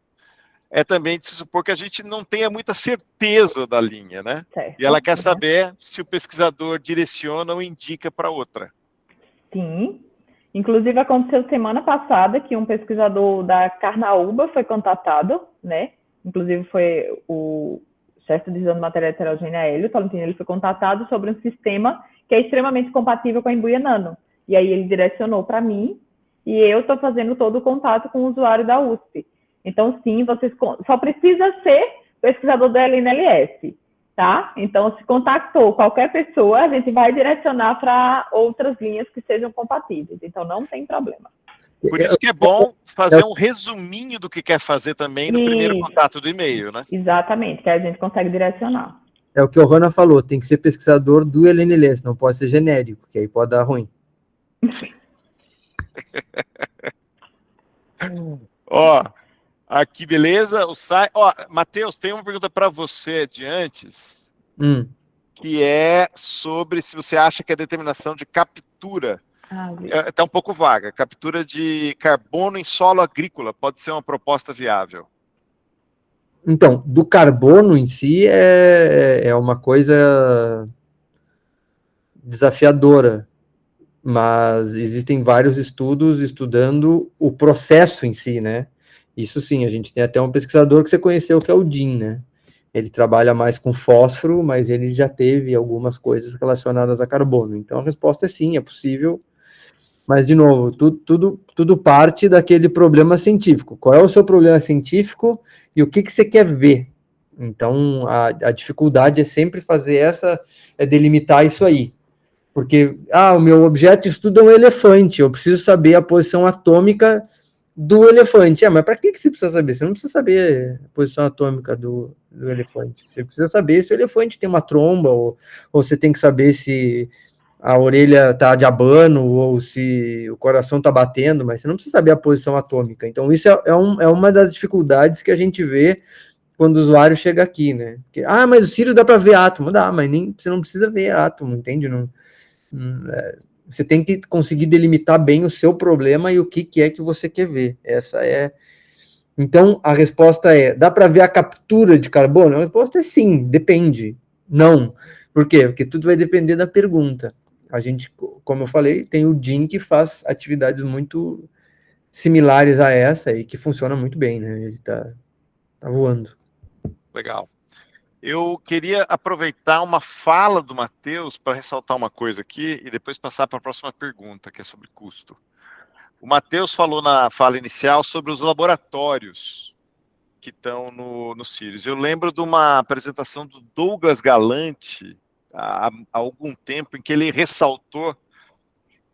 é também de se supor que a gente não tenha muita certeza da linha, né? Certo. E ela quer saber se o pesquisador direciona ou indica para outra. Sim. Inclusive, aconteceu semana passada que um pesquisador da Carnaúba foi contatado, né? Inclusive, foi o chefe do Exame de Matéria Heterogênea, Hélio Tolentino, ele foi contatado sobre um sistema que é extremamente compatível com a Embuia Nano. E aí ele direcionou para mim e eu estou fazendo todo o contato com o usuário da USP. Então, sim, vocês só precisa ser pesquisador da LNLS, tá? Então, se contactou qualquer pessoa, a gente vai direcionar para outras linhas que sejam compatíveis. Então, não tem problema. Por isso que é bom fazer um resuminho do que quer fazer também no primeiro contato do e-mail, né? Exatamente, que aí a gente consegue direcionar. É o que o Hanna falou, tem que ser pesquisador do LNLS, não pode ser genérico, que aí pode dar ruim. Ó, aqui, beleza? Ó, Matheus, tem uma pergunta para você de antes, que é sobre se você acha que a determinação de captura está um pouco vaga. Captura de carbono em solo agrícola pode ser uma proposta viável. Então, do carbono em si é uma coisa desafiadora, mas existem vários estudos estudando o processo em si, né? Isso sim, a gente tem até um pesquisador que você conheceu, que é o Jim, né? Ele trabalha mais com fósforo, mas ele já teve algumas coisas relacionadas a carbono. Então a resposta é sim, é possível. Mas, de novo, tudo parte daquele problema científico. Qual é o seu problema científico e o que você quer ver? Então, a dificuldade é sempre é delimitar isso aí. Porque, o meu objeto de estudo é um elefante, eu preciso saber a posição atômica do elefante. Mas para que você precisa saber? Você não precisa saber a posição atômica do elefante. Você precisa saber se o elefante tem uma tromba, ou você tem que saber se a orelha está de abano, ou se o coração está batendo, mas você não precisa saber a posição atômica. Então, isso é uma das dificuldades que a gente vê quando o usuário chega aqui, né? Porque, mas o Sirius dá para ver átomo. Dá, mas você não precisa ver átomo, entende? Você tem que conseguir delimitar bem o seu problema e o que é que você quer ver. Então, a resposta é, dá para ver a captura de carbono? A resposta é sim, depende. Não. Por quê? Porque tudo vai depender da pergunta. A gente, como eu falei, tem o Jim que faz atividades muito similares a essa e que funciona muito bem, né? Ele tá voando. Legal. Eu queria aproveitar uma fala do Matheus para ressaltar uma coisa aqui e depois passar para a próxima pergunta, que é sobre custo. O Matheus falou na fala inicial sobre os laboratórios que estão no Sirius. Eu lembro de uma apresentação do Douglas Galante, há algum tempo, em que ele ressaltou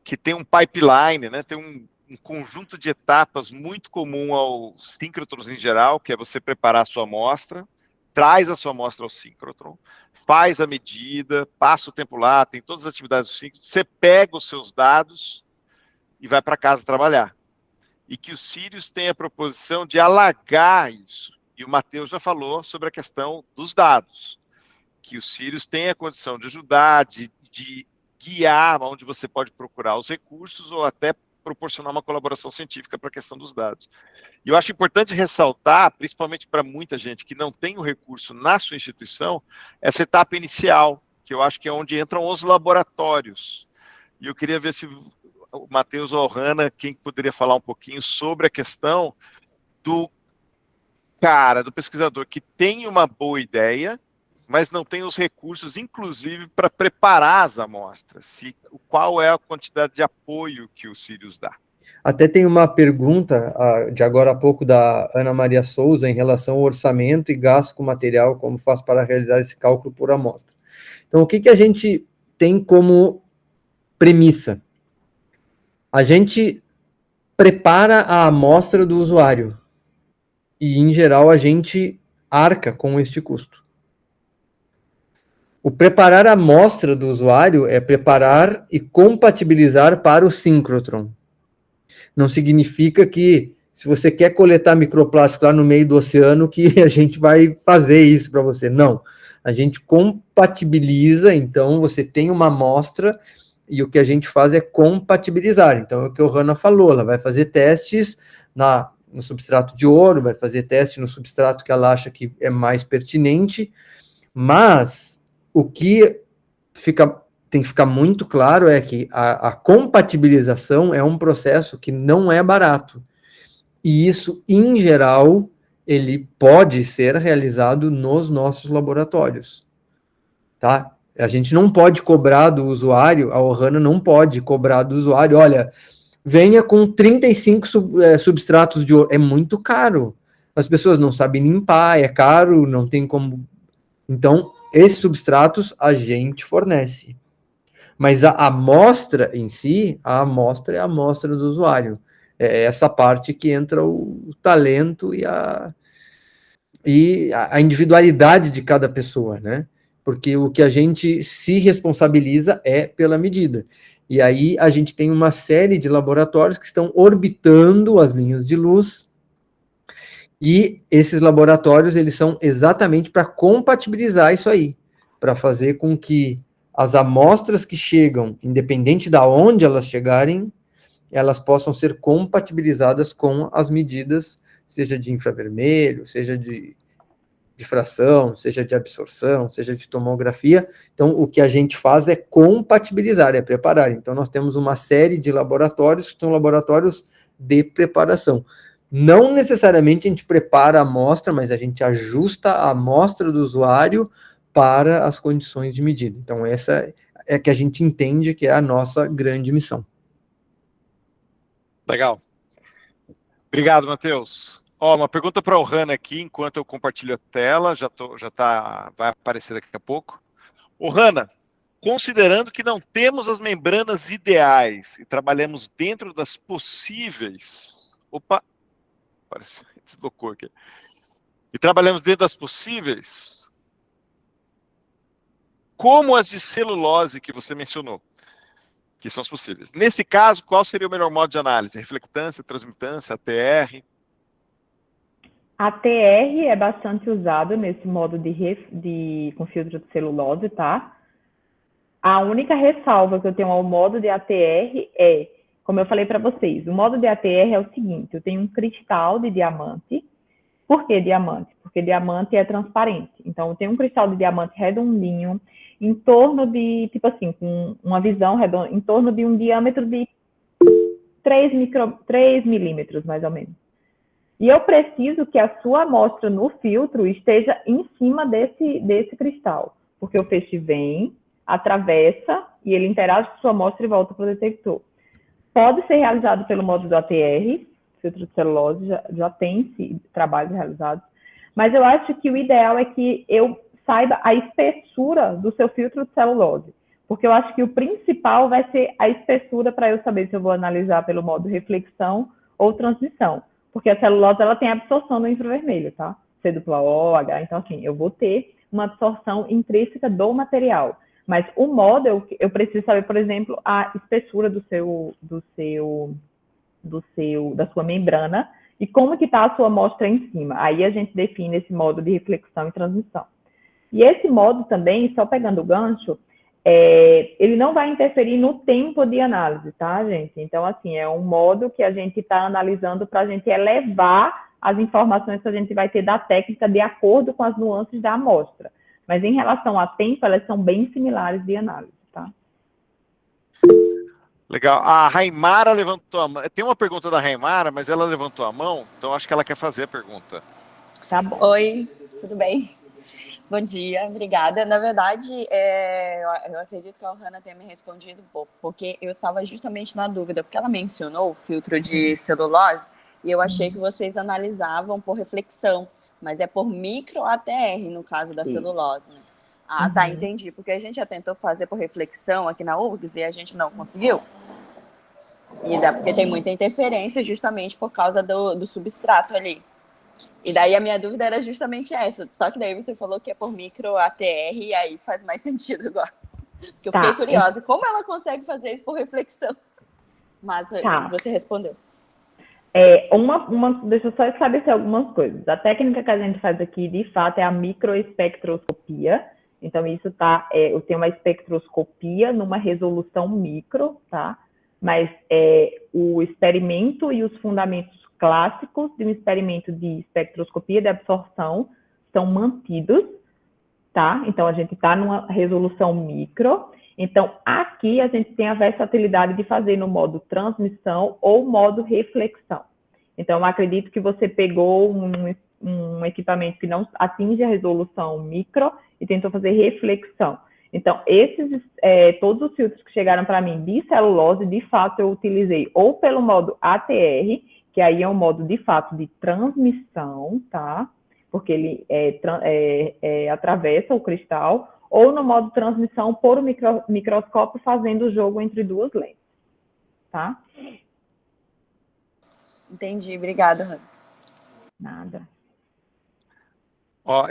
que tem um pipeline, né? Tem um conjunto de etapas muito comum aos síncrotrons em geral, que é você preparar a sua amostra, traz a sua amostra ao síncrotron, faz a medida, passa o tempo lá, tem todas as atividades do síncrotron, você pega os seus dados e vai para casa trabalhar. E que o Sirius tem a proposição de alargar isso. E o Matheus já falou sobre a questão dos dados, que o Sirius tem a condição de ajudar, de guiar onde você pode procurar os recursos ou até proporcionar uma colaboração científica para a questão dos dados. E eu acho importante ressaltar, principalmente para muita gente que não tem o recurso na sua instituição, essa etapa inicial, que eu acho que é onde entram os laboratórios. E eu queria ver se o Matheus ou a Hanna, quem poderia falar um pouquinho sobre a questão do do pesquisador que tem uma boa ideia, mas não tem os recursos, inclusive, para preparar as amostras. Qual é a quantidade de apoio que o Sirius dá? Até tem uma pergunta de agora a pouco da Ana Maria Souza em relação ao orçamento e gasto com material, como faz para realizar esse cálculo por amostra. Então, o que a gente tem como premissa? A gente prepara a amostra do usuário e, em geral, a gente arca com este custo. O preparar a amostra do usuário é preparar e compatibilizar para o síncrotron. Não significa que, se você quer coletar microplástico lá no meio do oceano, que a gente vai fazer isso para você. Não. A gente compatibiliza, então você tem uma amostra e o que a gente faz é compatibilizar. Então, é o que a Hanna falou, ela vai fazer testes no substrato de ouro, vai fazer teste no substrato que ela acha que é mais pertinente, mas o que tem que ficar muito claro é que a compatibilização é um processo que não é barato. E isso, em geral, ele pode ser realizado nos nossos laboratórios. Tá? A gente não pode cobrar do usuário, a Ohana não pode cobrar do usuário, olha, venha com 35 substratos de ouro. É muito caro. As pessoas não sabem limpar, é caro, não tem como... Então, esses substratos a gente fornece. Mas a amostra em si, a amostra é a amostra do usuário. É essa parte que entra o talento e a individualidade de cada pessoa, né? Porque o que a gente se responsabiliza é pela medida. E aí a gente tem uma série de laboratórios que estão orbitando as linhas de luz, e esses laboratórios, eles são exatamente para compatibilizar isso aí, para fazer com que as amostras que chegam, independente de onde elas chegarem, elas possam ser compatibilizadas com as medidas, seja de infravermelho, seja de difração, seja de absorção, seja de tomografia. Então, o que a gente faz é compatibilizar, é preparar. Então, nós temos uma série de laboratórios que são laboratórios de preparação. Não necessariamente a gente prepara a amostra, mas a gente ajusta a amostra do usuário para as condições de medida. Então, essa é que a gente entende que é a nossa grande missão. Legal. Obrigado, Matheus. Uma pergunta para o Hanna aqui, enquanto eu compartilho a tela, vai aparecer daqui a pouco. Hanna, considerando que não temos as membranas ideais e trabalhamos dentro das possíveis... Opa! Deslocou aqui. E trabalhamos dentro das possíveis, como as de celulose que você mencionou, que são as possíveis. Nesse caso, qual seria o melhor modo de análise? Reflectância, transmitância, ATR? ATR é bastante usado nesse modo com filtro de celulose, tá? A única ressalva que eu tenho ao modo de ATR é, como eu falei para vocês, o modo de ATR é o seguinte, eu tenho um cristal de diamante. Por que diamante? Porque diamante é transparente. Então, eu tenho um cristal de diamante redondinho, em torno de, tipo assim, com uma visão redonda, em torno de um diâmetro de 3 milímetros, mais ou menos. E eu preciso que a sua amostra no filtro esteja em cima desse cristal, porque o feixe vem, atravessa, e ele interage com a sua amostra e volta para o detector. Pode ser realizado pelo modo do ATR, filtro de celulose, já tem trabalhos realizados, mas eu acho que o ideal é que eu saiba a espessura do seu filtro de celulose, porque eu acho que o principal vai ser a espessura para eu saber se eu vou analisar pelo modo reflexão ou transmissão, porque a celulose ela tem absorção no infravermelho, tá? C+O, H, então assim, eu vou ter uma absorção intrínseca do material, mas o modo eu preciso saber, por exemplo, a espessura da sua membrana e como que está a sua amostra em cima. Aí a gente define esse modo de reflexão e transmissão. E esse modo também, só pegando o gancho, ele não vai interferir no tempo de análise, tá, gente? Então, assim, é um modo que a gente está analisando para a gente elevar as informações que a gente vai ter da técnica de acordo com as nuances da amostra. Mas em relação a tempo, elas são bem similares de análise, tá? Legal. A Raimara levantou a mão. Tem uma pergunta da Raimara, mas ela levantou a mão, então acho que ela quer fazer a pergunta. Tá bom. Oi, tudo bem? Bom dia, obrigada. Na verdade, eu acredito que a Ohana tenha me respondido um pouco, porque eu estava justamente na dúvida, porque ela mencionou o filtro de celulose, e eu achei que vocês analisavam por reflexão, mas é por micro ATR, no caso da celulose, né? Ah, tá, entendi. Porque a gente já tentou fazer por reflexão aqui na URGS e a gente não conseguiu. Porque tem muita interferência justamente por causa do substrato ali. E daí a minha dúvida era justamente essa. Só que daí você falou que é por micro ATR e aí faz mais sentido agora. Porque eu fiquei curiosa. Como ela consegue fazer isso por reflexão? Mas você respondeu. Deixa eu só esclarecer algumas coisas. A técnica que a gente faz aqui, de fato, é a microespectroscopia. Então, isso eu tenho uma espectroscopia numa resolução micro, tá? Mas o experimento e os fundamentos clássicos de um experimento de espectroscopia de absorção são mantidos, tá? Então, a gente está numa resolução micro. Então, aqui a gente tem a versatilidade de fazer no modo transmissão ou modo reflexão. Então, eu acredito que você pegou um equipamento que não atinge a resolução micro e tentou fazer reflexão. Então, todos os filtros que chegaram para mim de celulose, de fato, eu utilizei ou pelo modo ATR, que aí é um modo, de fato, de transmissão, tá? Porque ele atravessa o cristal, ou no modo transmissão por microscópio, fazendo o jogo entre duas lentes, tá? Entendi, obrigada, Rani. Nada. Ó,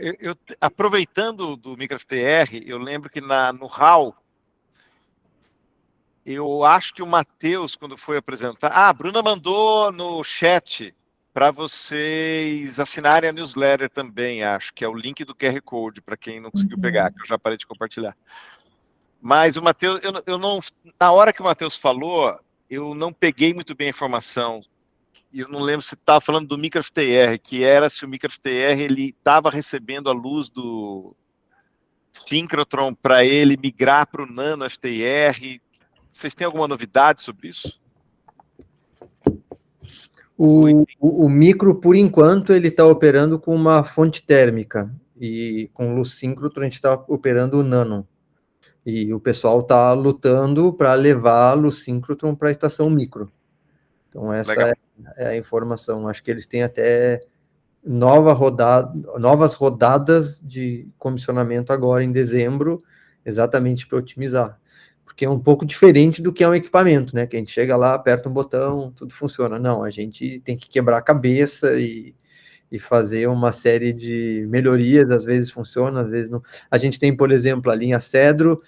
aproveitando do MicroFTR, eu lembro que no HAL, eu acho que o Matheus, quando foi apresentar... a Bruna mandou no chat para vocês assinarem a newsletter também, acho que é o link do QR Code, para quem não conseguiu pegar, que eu já parei de compartilhar. Mas o Matheus, eu não... Na hora que o Matheus falou, eu não peguei muito bem a informação. E eu não lembro se estava falando do MicroFTR, que era se o MicroFTR ele estava recebendo a luz do síncrotron para ele migrar para o nano FTR. Vocês têm alguma novidade sobre isso? O micro, por enquanto, ele está operando com uma fonte térmica, e com luz síncrotron a gente está operando o nano. E o pessoal está lutando para levar a luz síncrotron para a estação micro. Então, essa é a informação. Acho que eles têm até novas rodadas de comissionamento agora em dezembro, exatamente para otimizar. Porque é um pouco diferente do que é um equipamento, né? Que a gente chega lá, aperta um botão, tudo funciona. Não, a gente tem que quebrar a cabeça e fazer uma série de melhorias, às vezes funciona, às vezes não. A gente tem, por exemplo, a linha Cedro,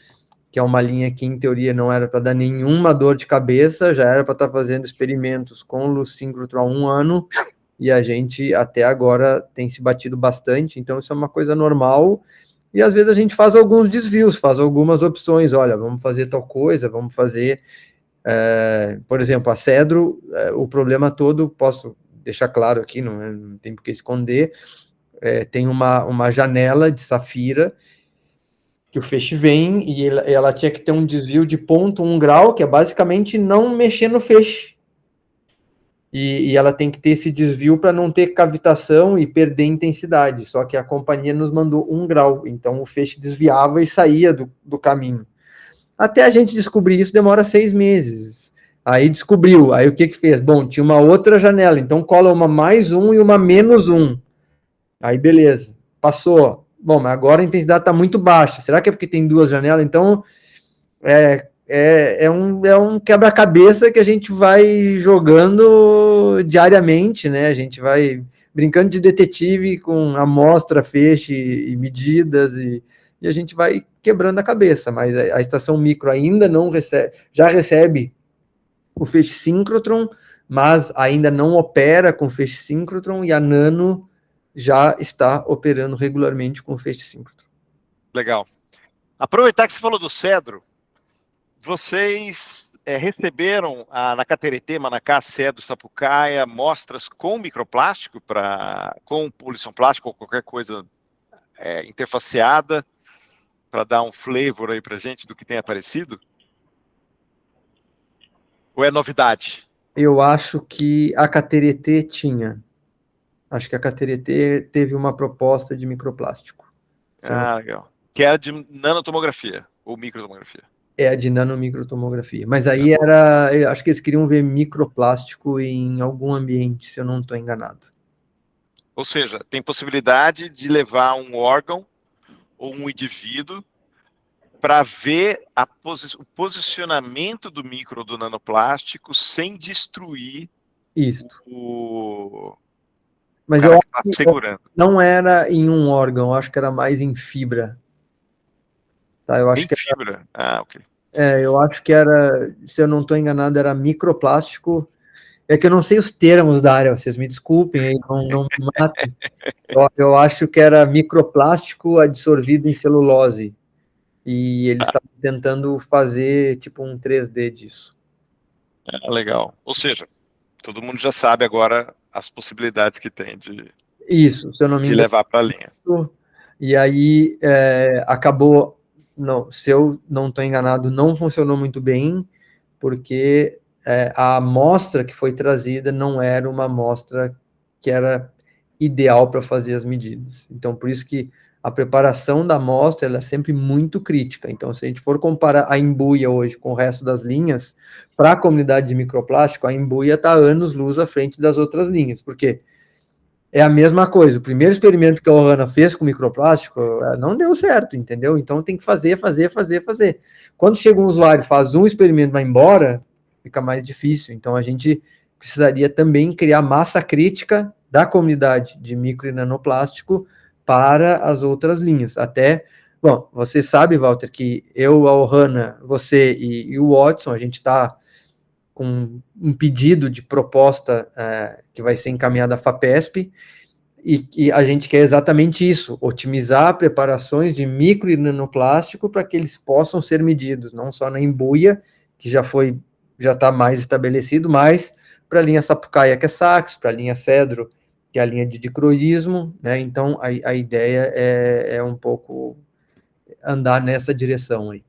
que é uma linha que, em teoria, não era para dar nenhuma dor de cabeça, já era para estar fazendo experimentos com luz síncrotron há 1 ano, e a gente, até agora, tem se batido bastante, então isso é uma coisa normal, e às vezes a gente faz alguns desvios, faz algumas opções, olha, vamos fazer tal coisa, vamos fazer... por exemplo, a Cedro, o problema todo, posso deixar claro aqui, não tem por que esconder, tem uma janela de safira, que o feixe vem e ela tinha que ter um desvio de 0,1 grau, que é basicamente não mexer no feixe. E ela tem que ter esse desvio para não ter cavitação e perder intensidade. Só que a companhia nos mandou 1 grau, então o feixe desviava e saía do caminho. Até a gente descobrir isso demora 6 meses. Aí descobriu, aí o que fez? Bom, tinha uma outra janela, então cola uma +1 e uma -1. Aí beleza, passou. Bom, mas agora a intensidade está muito baixa. Será que é porque tem 2 janelas? Então, é um quebra-cabeça que a gente vai jogando diariamente, né? A gente vai brincando de detetive com amostra, feixe e medidas, e a gente vai quebrando a cabeça. Mas a estação micro ainda não recebe, já recebe o feixe síncrotron, mas ainda não opera com feixe síncrotron, e a nano já está operando regularmente com feixe síncrotron. Legal. Aproveitar que você falou do Cedro, vocês receberam na KTRT, Manacá, Cedro, Sapucaia, mostras com microplástico, com poluição plástica ou qualquer coisa interfaceada, para dar um flavor aí para gente do que tem aparecido? Ou é novidade? Eu acho que a Cateretê tinha. Acho que a Cateretê teve uma proposta de microplástico. Legal. Que é de nanotomografia, ou microtomografia. É a de nanomicrotomografia. Mas aí eu acho que eles queriam ver microplástico em algum ambiente, se eu não estou enganado. Ou seja, tem possibilidade de levar um órgão ou um indivíduo para ver o posicionamento do micro ou do nanoplástico sem destruir o Mas cara eu que está segurando. Não era em um órgão, acho que era mais em fibra. Tá, eu acho em fibra? Ok. Eu acho que era, se eu não estou enganado, era microplástico. É que eu não sei os termos da área, vocês me desculpem, aí não me matem. Eu acho que era microplástico adsorvido em celulose. E eles estavam tentando fazer tipo um 3D disso. Legal. Ou seja, todo mundo já sabe agora as possibilidades que tem de levar para a linha. E aí acabou, não, se eu não estou enganado, não funcionou muito bem, porque a amostra que foi trazida não era uma amostra que era ideal para fazer as medidas. Então, por isso que a preparação da amostra ela é sempre muito crítica. Então, se a gente for comparar a embuia hoje com o resto das linhas, para a comunidade de microplástico, a embuia está anos-luz à frente das outras linhas. Por quê? É a mesma coisa. O primeiro experimento que a Ohana fez com microplástico não deu certo, entendeu? Então tem que fazer. Quando chega um usuário, faz um experimento e vai embora, fica mais difícil. Então a gente precisaria também criar massa crítica da comunidade de micro e nanoplástico para as outras linhas. Bom, você sabe, Walter, que eu, a Ohana, você e o Watson, a gente está com um pedido de proposta que vai ser encaminhada à FAPESP, e a gente quer exatamente isso, otimizar preparações de micro e nanoplástico para que eles possam ser medidos, não só na embuia, que já está mais estabelecido, mas para a linha Sapucaia, que é Saxo, para a linha Cedro, que é a linha de dicroísmo, né? Então a ideia é um pouco andar nessa direção aí.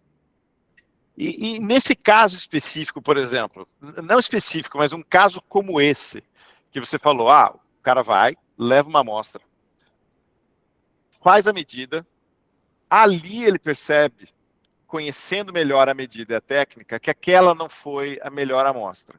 E nesse caso específico, por exemplo, não específico, mas um caso como esse, que você falou, o cara vai, leva uma amostra, faz a medida, ali ele percebe, conhecendo melhor a medida e a técnica, que aquela não foi a melhor amostra.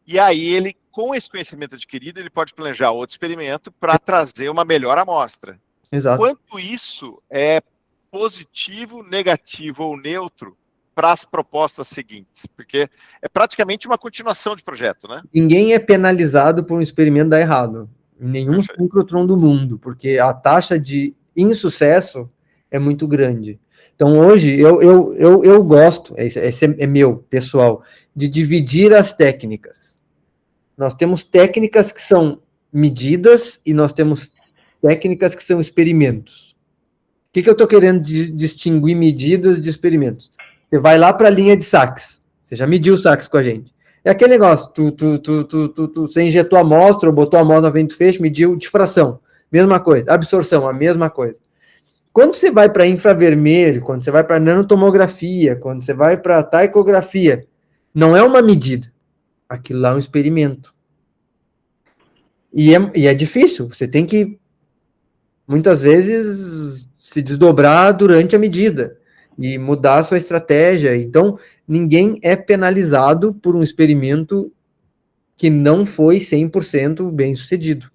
E aí ele, com esse conhecimento adquirido, ele pode planejar outro experimento para trazer uma melhor amostra. Exato. Quanto isso é positivo, negativo ou neutro para as propostas seguintes? Porque é praticamente uma continuação de projeto, né? Ninguém é penalizado por um experimento dar errado. Em nenhum sincrotron do mundo, porque a taxa de insucesso é muito grande. Então, hoje, eu gosto, esse é meu, pessoal, de dividir as técnicas. Nós temos técnicas que são medidas e nós temos técnicas que são experimentos. O que eu estou querendo distinguir medidas de experimentos? Você vai lá para a linha de sax. Você já mediu o sax com a gente. É aquele negócio, você injetou a amostra, ou botou a amostra no vento fecho, mediu difração, mesma coisa, absorção, a mesma coisa. Quando você vai para infravermelho, quando você vai para nanotomografia, quando você vai para taicografia, não é uma medida, aquilo lá é um experimento. E é difícil, você tem que, muitas vezes, se desdobrar durante a medida e mudar a sua estratégia. Então, ninguém é penalizado por um experimento que não foi 100% bem sucedido.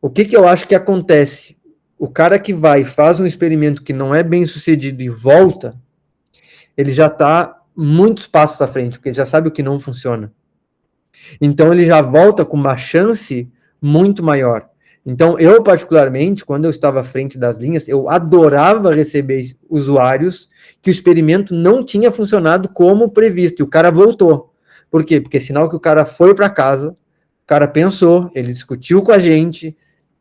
O que eu acho que acontece? O cara que vai e faz um experimento que não é bem sucedido e volta, ele já está muitos passos à frente, porque ele já sabe o que não funciona. Então, ele já volta com uma chance muito maior. Então, eu particularmente, quando eu estava à frente das linhas, eu adorava receber usuários que o experimento não tinha funcionado como previsto, e o cara voltou. Por quê? Porque é sinal que o cara foi para casa, o cara pensou, ele discutiu com a gente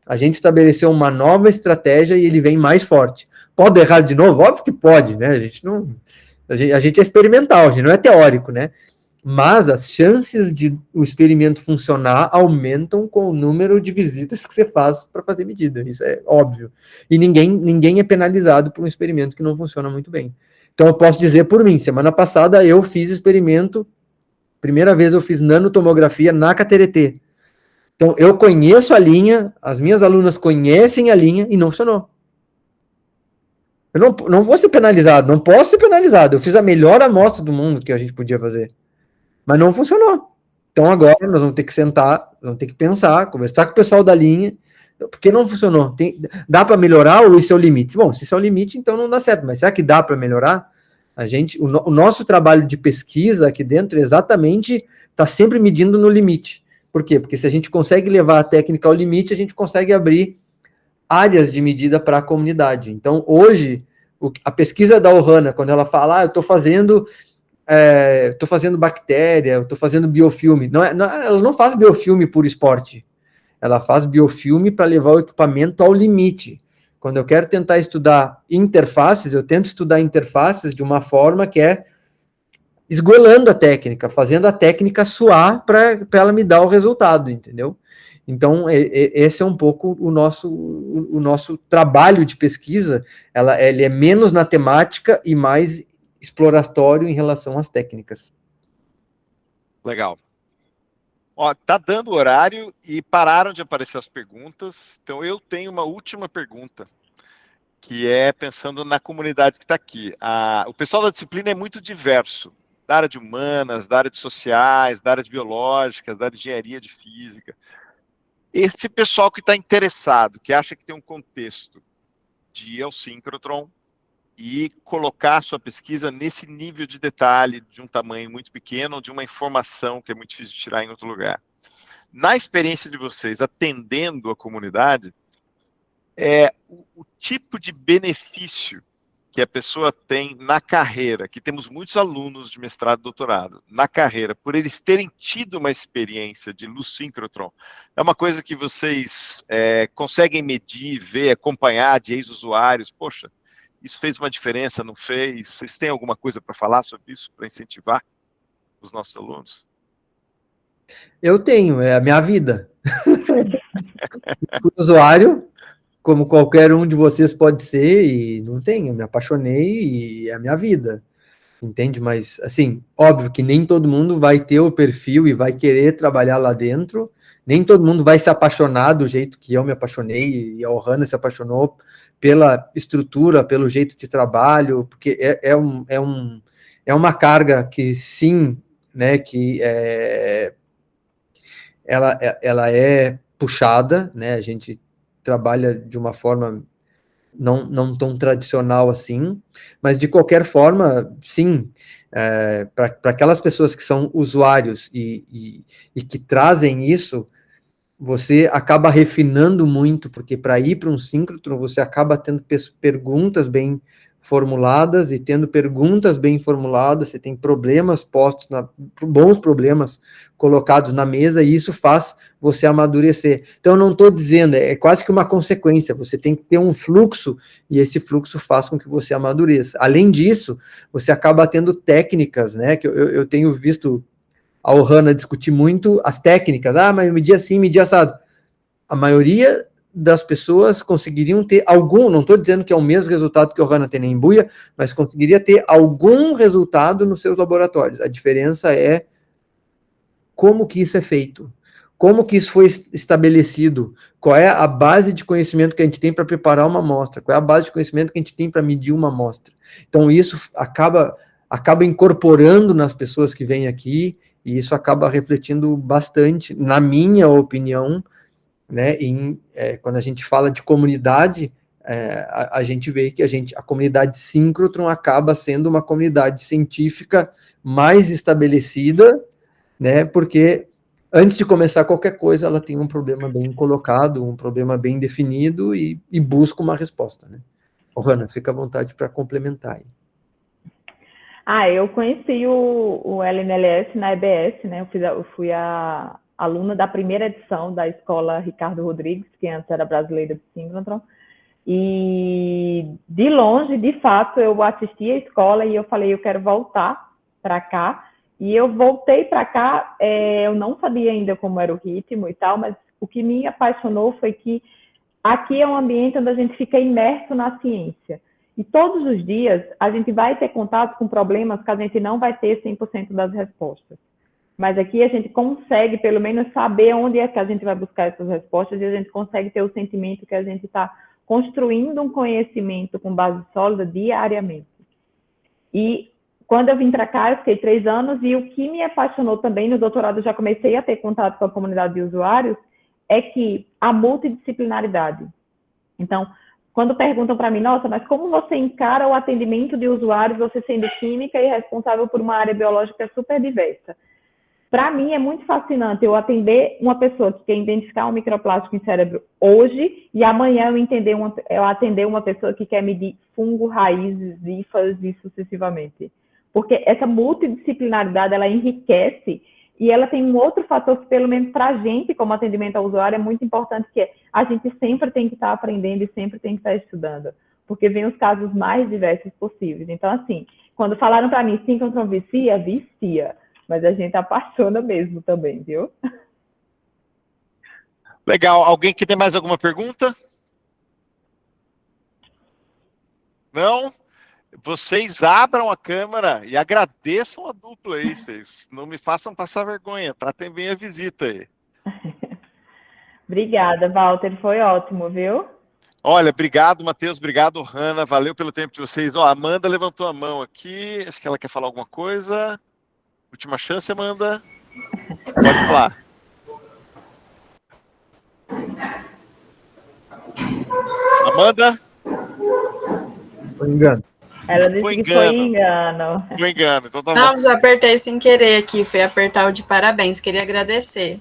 estabeleceu uma nova estratégia e ele vem mais forte. Pode errar de novo? Óbvio que pode, né? A gente é experimental, a gente não é teórico, né? Mas as chances de o experimento funcionar aumentam com o número de visitas que você faz para fazer medida. Isso é óbvio. E ninguém é penalizado por um experimento que não funciona muito bem. Então, eu posso dizer por mim, semana passada eu fiz experimento Primeira vez eu fiz nanotomografia na KTRT. Então, eu conheço a linha, as minhas alunas conhecem a linha e não funcionou. Eu não vou ser penalizado, não posso ser penalizado. Eu fiz a melhor amostra do mundo que a gente podia fazer. Mas não funcionou. Então, agora nós vamos ter que sentar, vamos ter que pensar, conversar com o pessoal da linha, porque não funcionou. Dá para melhorar ou isso é o limite? Bom, se isso é o limite, então não dá certo. Mas será que dá para melhorar? O nosso trabalho de pesquisa aqui dentro exatamente está sempre medindo no limite. Por quê? Porque se a gente consegue levar a técnica ao limite, a gente consegue abrir áreas de medida para a comunidade. Então, hoje, a pesquisa da Ohana, quando ela fala, eu estou fazendo bactéria, eu estou fazendo biofilme, ela não faz biofilme por esporte, ela faz biofilme para levar o equipamento ao limite. Quando eu quero tentar estudar interfaces, eu tento estudar interfaces de uma forma que é esgoelando a técnica, fazendo a técnica suar para ela me dar o resultado, entendeu? Então, esse é um pouco o nosso trabalho de pesquisa, ele é menos na temática e mais exploratório em relação às técnicas. Legal. Ó, tá dando horário e pararam de aparecer as perguntas, então eu tenho uma última pergunta, que é pensando na comunidade que está aqui. O pessoal da disciplina é muito diverso, da área de humanas, da área de sociais, da área de biológicas, da área de engenharia, de física. Esse pessoal que está interessado, que acha que tem um contexto de ir ao síncrotron e colocar a sua pesquisa nesse nível de detalhe, de um tamanho muito pequeno, ou de uma informação que é muito difícil de tirar em outro lugar. Na experiência de vocês, atendendo a comunidade, o tipo de benefício que a pessoa tem na carreira, que temos muitos alunos de mestrado e doutorado, na carreira, por eles terem tido uma experiência de luz síncrotron, é uma coisa que vocês conseguem medir, ver, acompanhar de ex-usuários? Poxa, isso fez uma diferença, não fez? Vocês têm alguma coisa para falar sobre isso, para incentivar os nossos alunos? Eu tenho, é a minha vida. O usuário, como qualquer um de vocês pode ser, e não tem, eu me apaixonei e é a minha vida, entende? Mas, assim, óbvio que nem todo mundo vai ter o perfil e vai querer trabalhar lá dentro, nem todo mundo vai se apaixonar do jeito que eu me apaixonei, e a Ohana se apaixonou pela estrutura, pelo jeito de trabalho, porque é uma carga que, sim, né, que ela é puxada, né, a gente trabalha de uma forma não tão tradicional assim, mas de qualquer forma, sim, para aquelas pessoas que são usuários e que trazem isso, você acaba refinando muito, porque para ir para um síncrotron, você acaba tendo perguntas bem formuladas, e tendo perguntas bem formuladas, você tem problemas postos, bons problemas colocados na mesa, e isso faz você amadurecer. Então, eu não estou dizendo, é quase que uma consequência, você tem que ter um fluxo, e esse fluxo faz com que você amadureça. Além disso, você acaba tendo técnicas, né, que eu tenho visto a Ohana discutir muito as técnicas, mas medir assim, medir assado. A maioria das pessoas conseguiriam ter algum, não estou dizendo que é o mesmo resultado que a Ohana tem na Embuia, mas conseguiria ter algum resultado nos seus laboratórios. A diferença é como que isso é feito, como que isso foi estabelecido, qual é a base de conhecimento que a gente tem para preparar uma amostra, qual é a base de conhecimento que a gente tem para medir uma amostra. Então, isso acaba incorporando nas pessoas que vêm aqui, e isso acaba refletindo bastante, na minha opinião, né, quando a gente fala de comunidade, a gente vê que a comunidade síncrotron acaba sendo uma comunidade científica mais estabelecida, né, porque antes de começar qualquer coisa, ela tem um problema bem colocado, um problema bem definido, e busca uma resposta, né. Ohana, fica à vontade para complementar aí. Eu conheci o LNLS na EBS, né? Eu fui a aluna da primeira edição da escola Ricardo Rodrigues, que antes era brasileira de síncrotron, e de longe, de fato, eu assisti a escola e eu falei, eu quero voltar para cá, e eu voltei para cá, eu não sabia ainda como era o ritmo e tal, mas o que me apaixonou foi que aqui é um ambiente onde a gente fica imerso na ciência. E todos os dias a gente vai ter contato com problemas que a gente não vai ter 100% das respostas. Mas aqui a gente consegue, pelo menos, saber onde é que a gente vai buscar essas respostas e a gente consegue ter o sentimento que a gente está construindo um conhecimento com base sólida diariamente. E quando eu vim para cá, eu fiquei 3 anos e o que me apaixonou também no doutorado, eu já comecei a ter contato com a comunidade de usuários, é que a multidisciplinaridade. Então, quando perguntam para mim, nossa, mas como você encara o atendimento de usuários, você sendo química e responsável por uma área biológica super diversa? Para mim é muito fascinante eu atender uma pessoa que quer identificar um microplástico em cérebro hoje e amanhã eu atender uma pessoa que quer medir fungo, raízes, hifas e sucessivamente. Porque essa multidisciplinaridade, ela enriquece e ela tem um outro fator que, pelo menos para a gente, como atendimento ao usuário, é muito importante, que é a gente sempre tem que estar aprendendo e sempre tem que estar estudando, porque vem os casos mais diversos possíveis. Então, assim, quando falaram para mim, síncrotron vicia. Mas a gente apaixona mesmo também, viu? Legal. Alguém que tem mais alguma pergunta? Não? Vocês abram a câmera e agradeçam a dupla aí. Vocês não me façam passar vergonha. Tratem bem a visita aí. Obrigada, Walter. Foi ótimo, viu? Olha, obrigado, Matheus. Obrigado, Hanna. Valeu pelo tempo de vocês. Ó, a Amanda levantou a mão aqui. Acho que ela quer falar alguma coisa. Última chance, Amanda. Pode falar. Amanda? Foi engano. Ela disse que foi engano. Foi engano, então tá bom. Não, mas eu apertei sem querer aqui, fui apertar o de parabéns, queria agradecer.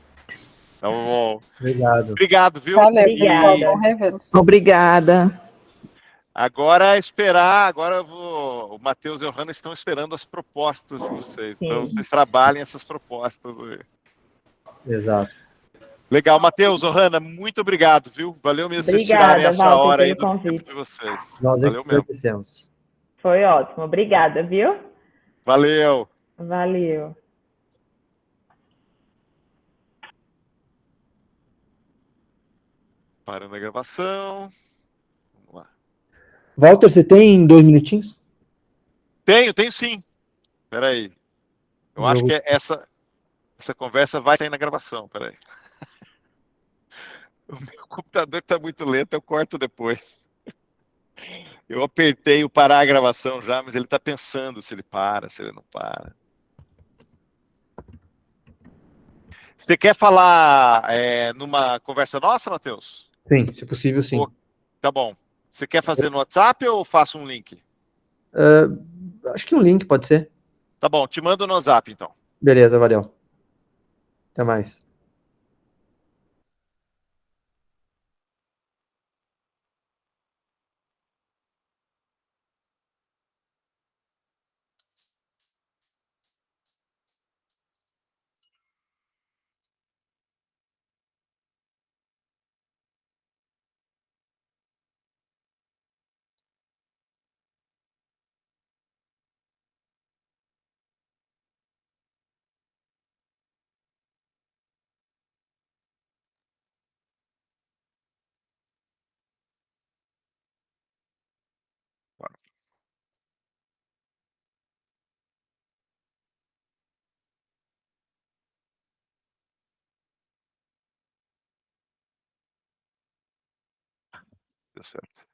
Tá bom. Obrigado. Obrigado, viu? Valeu, Obrigada. pessoal. Bom revê-lo. Obrigada. Agora é esperar, agora o Matheus e a Hanna estão esperando as propostas de vocês. Sim. Então vocês trabalhem essas propostas aí. Exato. Legal, Matheus, Hanna, muito obrigado, viu? Valeu mesmo vocês Obrigada, tirarem essa Walter, hora aí pelo do convite. tempo de vocês. Nós é Valeu que mesmo. agradecemos. Foi ótimo. Obrigada, viu? Valeu. Valeu. Parando a gravação. Vamos lá. Walter, você tem 2 minutinhos? Tenho sim. Espera aí. Eu acho que essa conversa vai sair na gravação. Espera aí. O meu computador está muito lento, eu corto depois. Eu apertei o parar a gravação já, mas ele está pensando se ele para, se ele não para. Você quer falar numa conversa nossa, Matheus? Sim, se possível, sim. Tá bom. Você quer fazer no WhatsApp ou faço um link? Acho que um link pode ser. Tá bom, te mando no WhatsApp, então. Beleza, valeu. Até mais. Bora. Deu certo.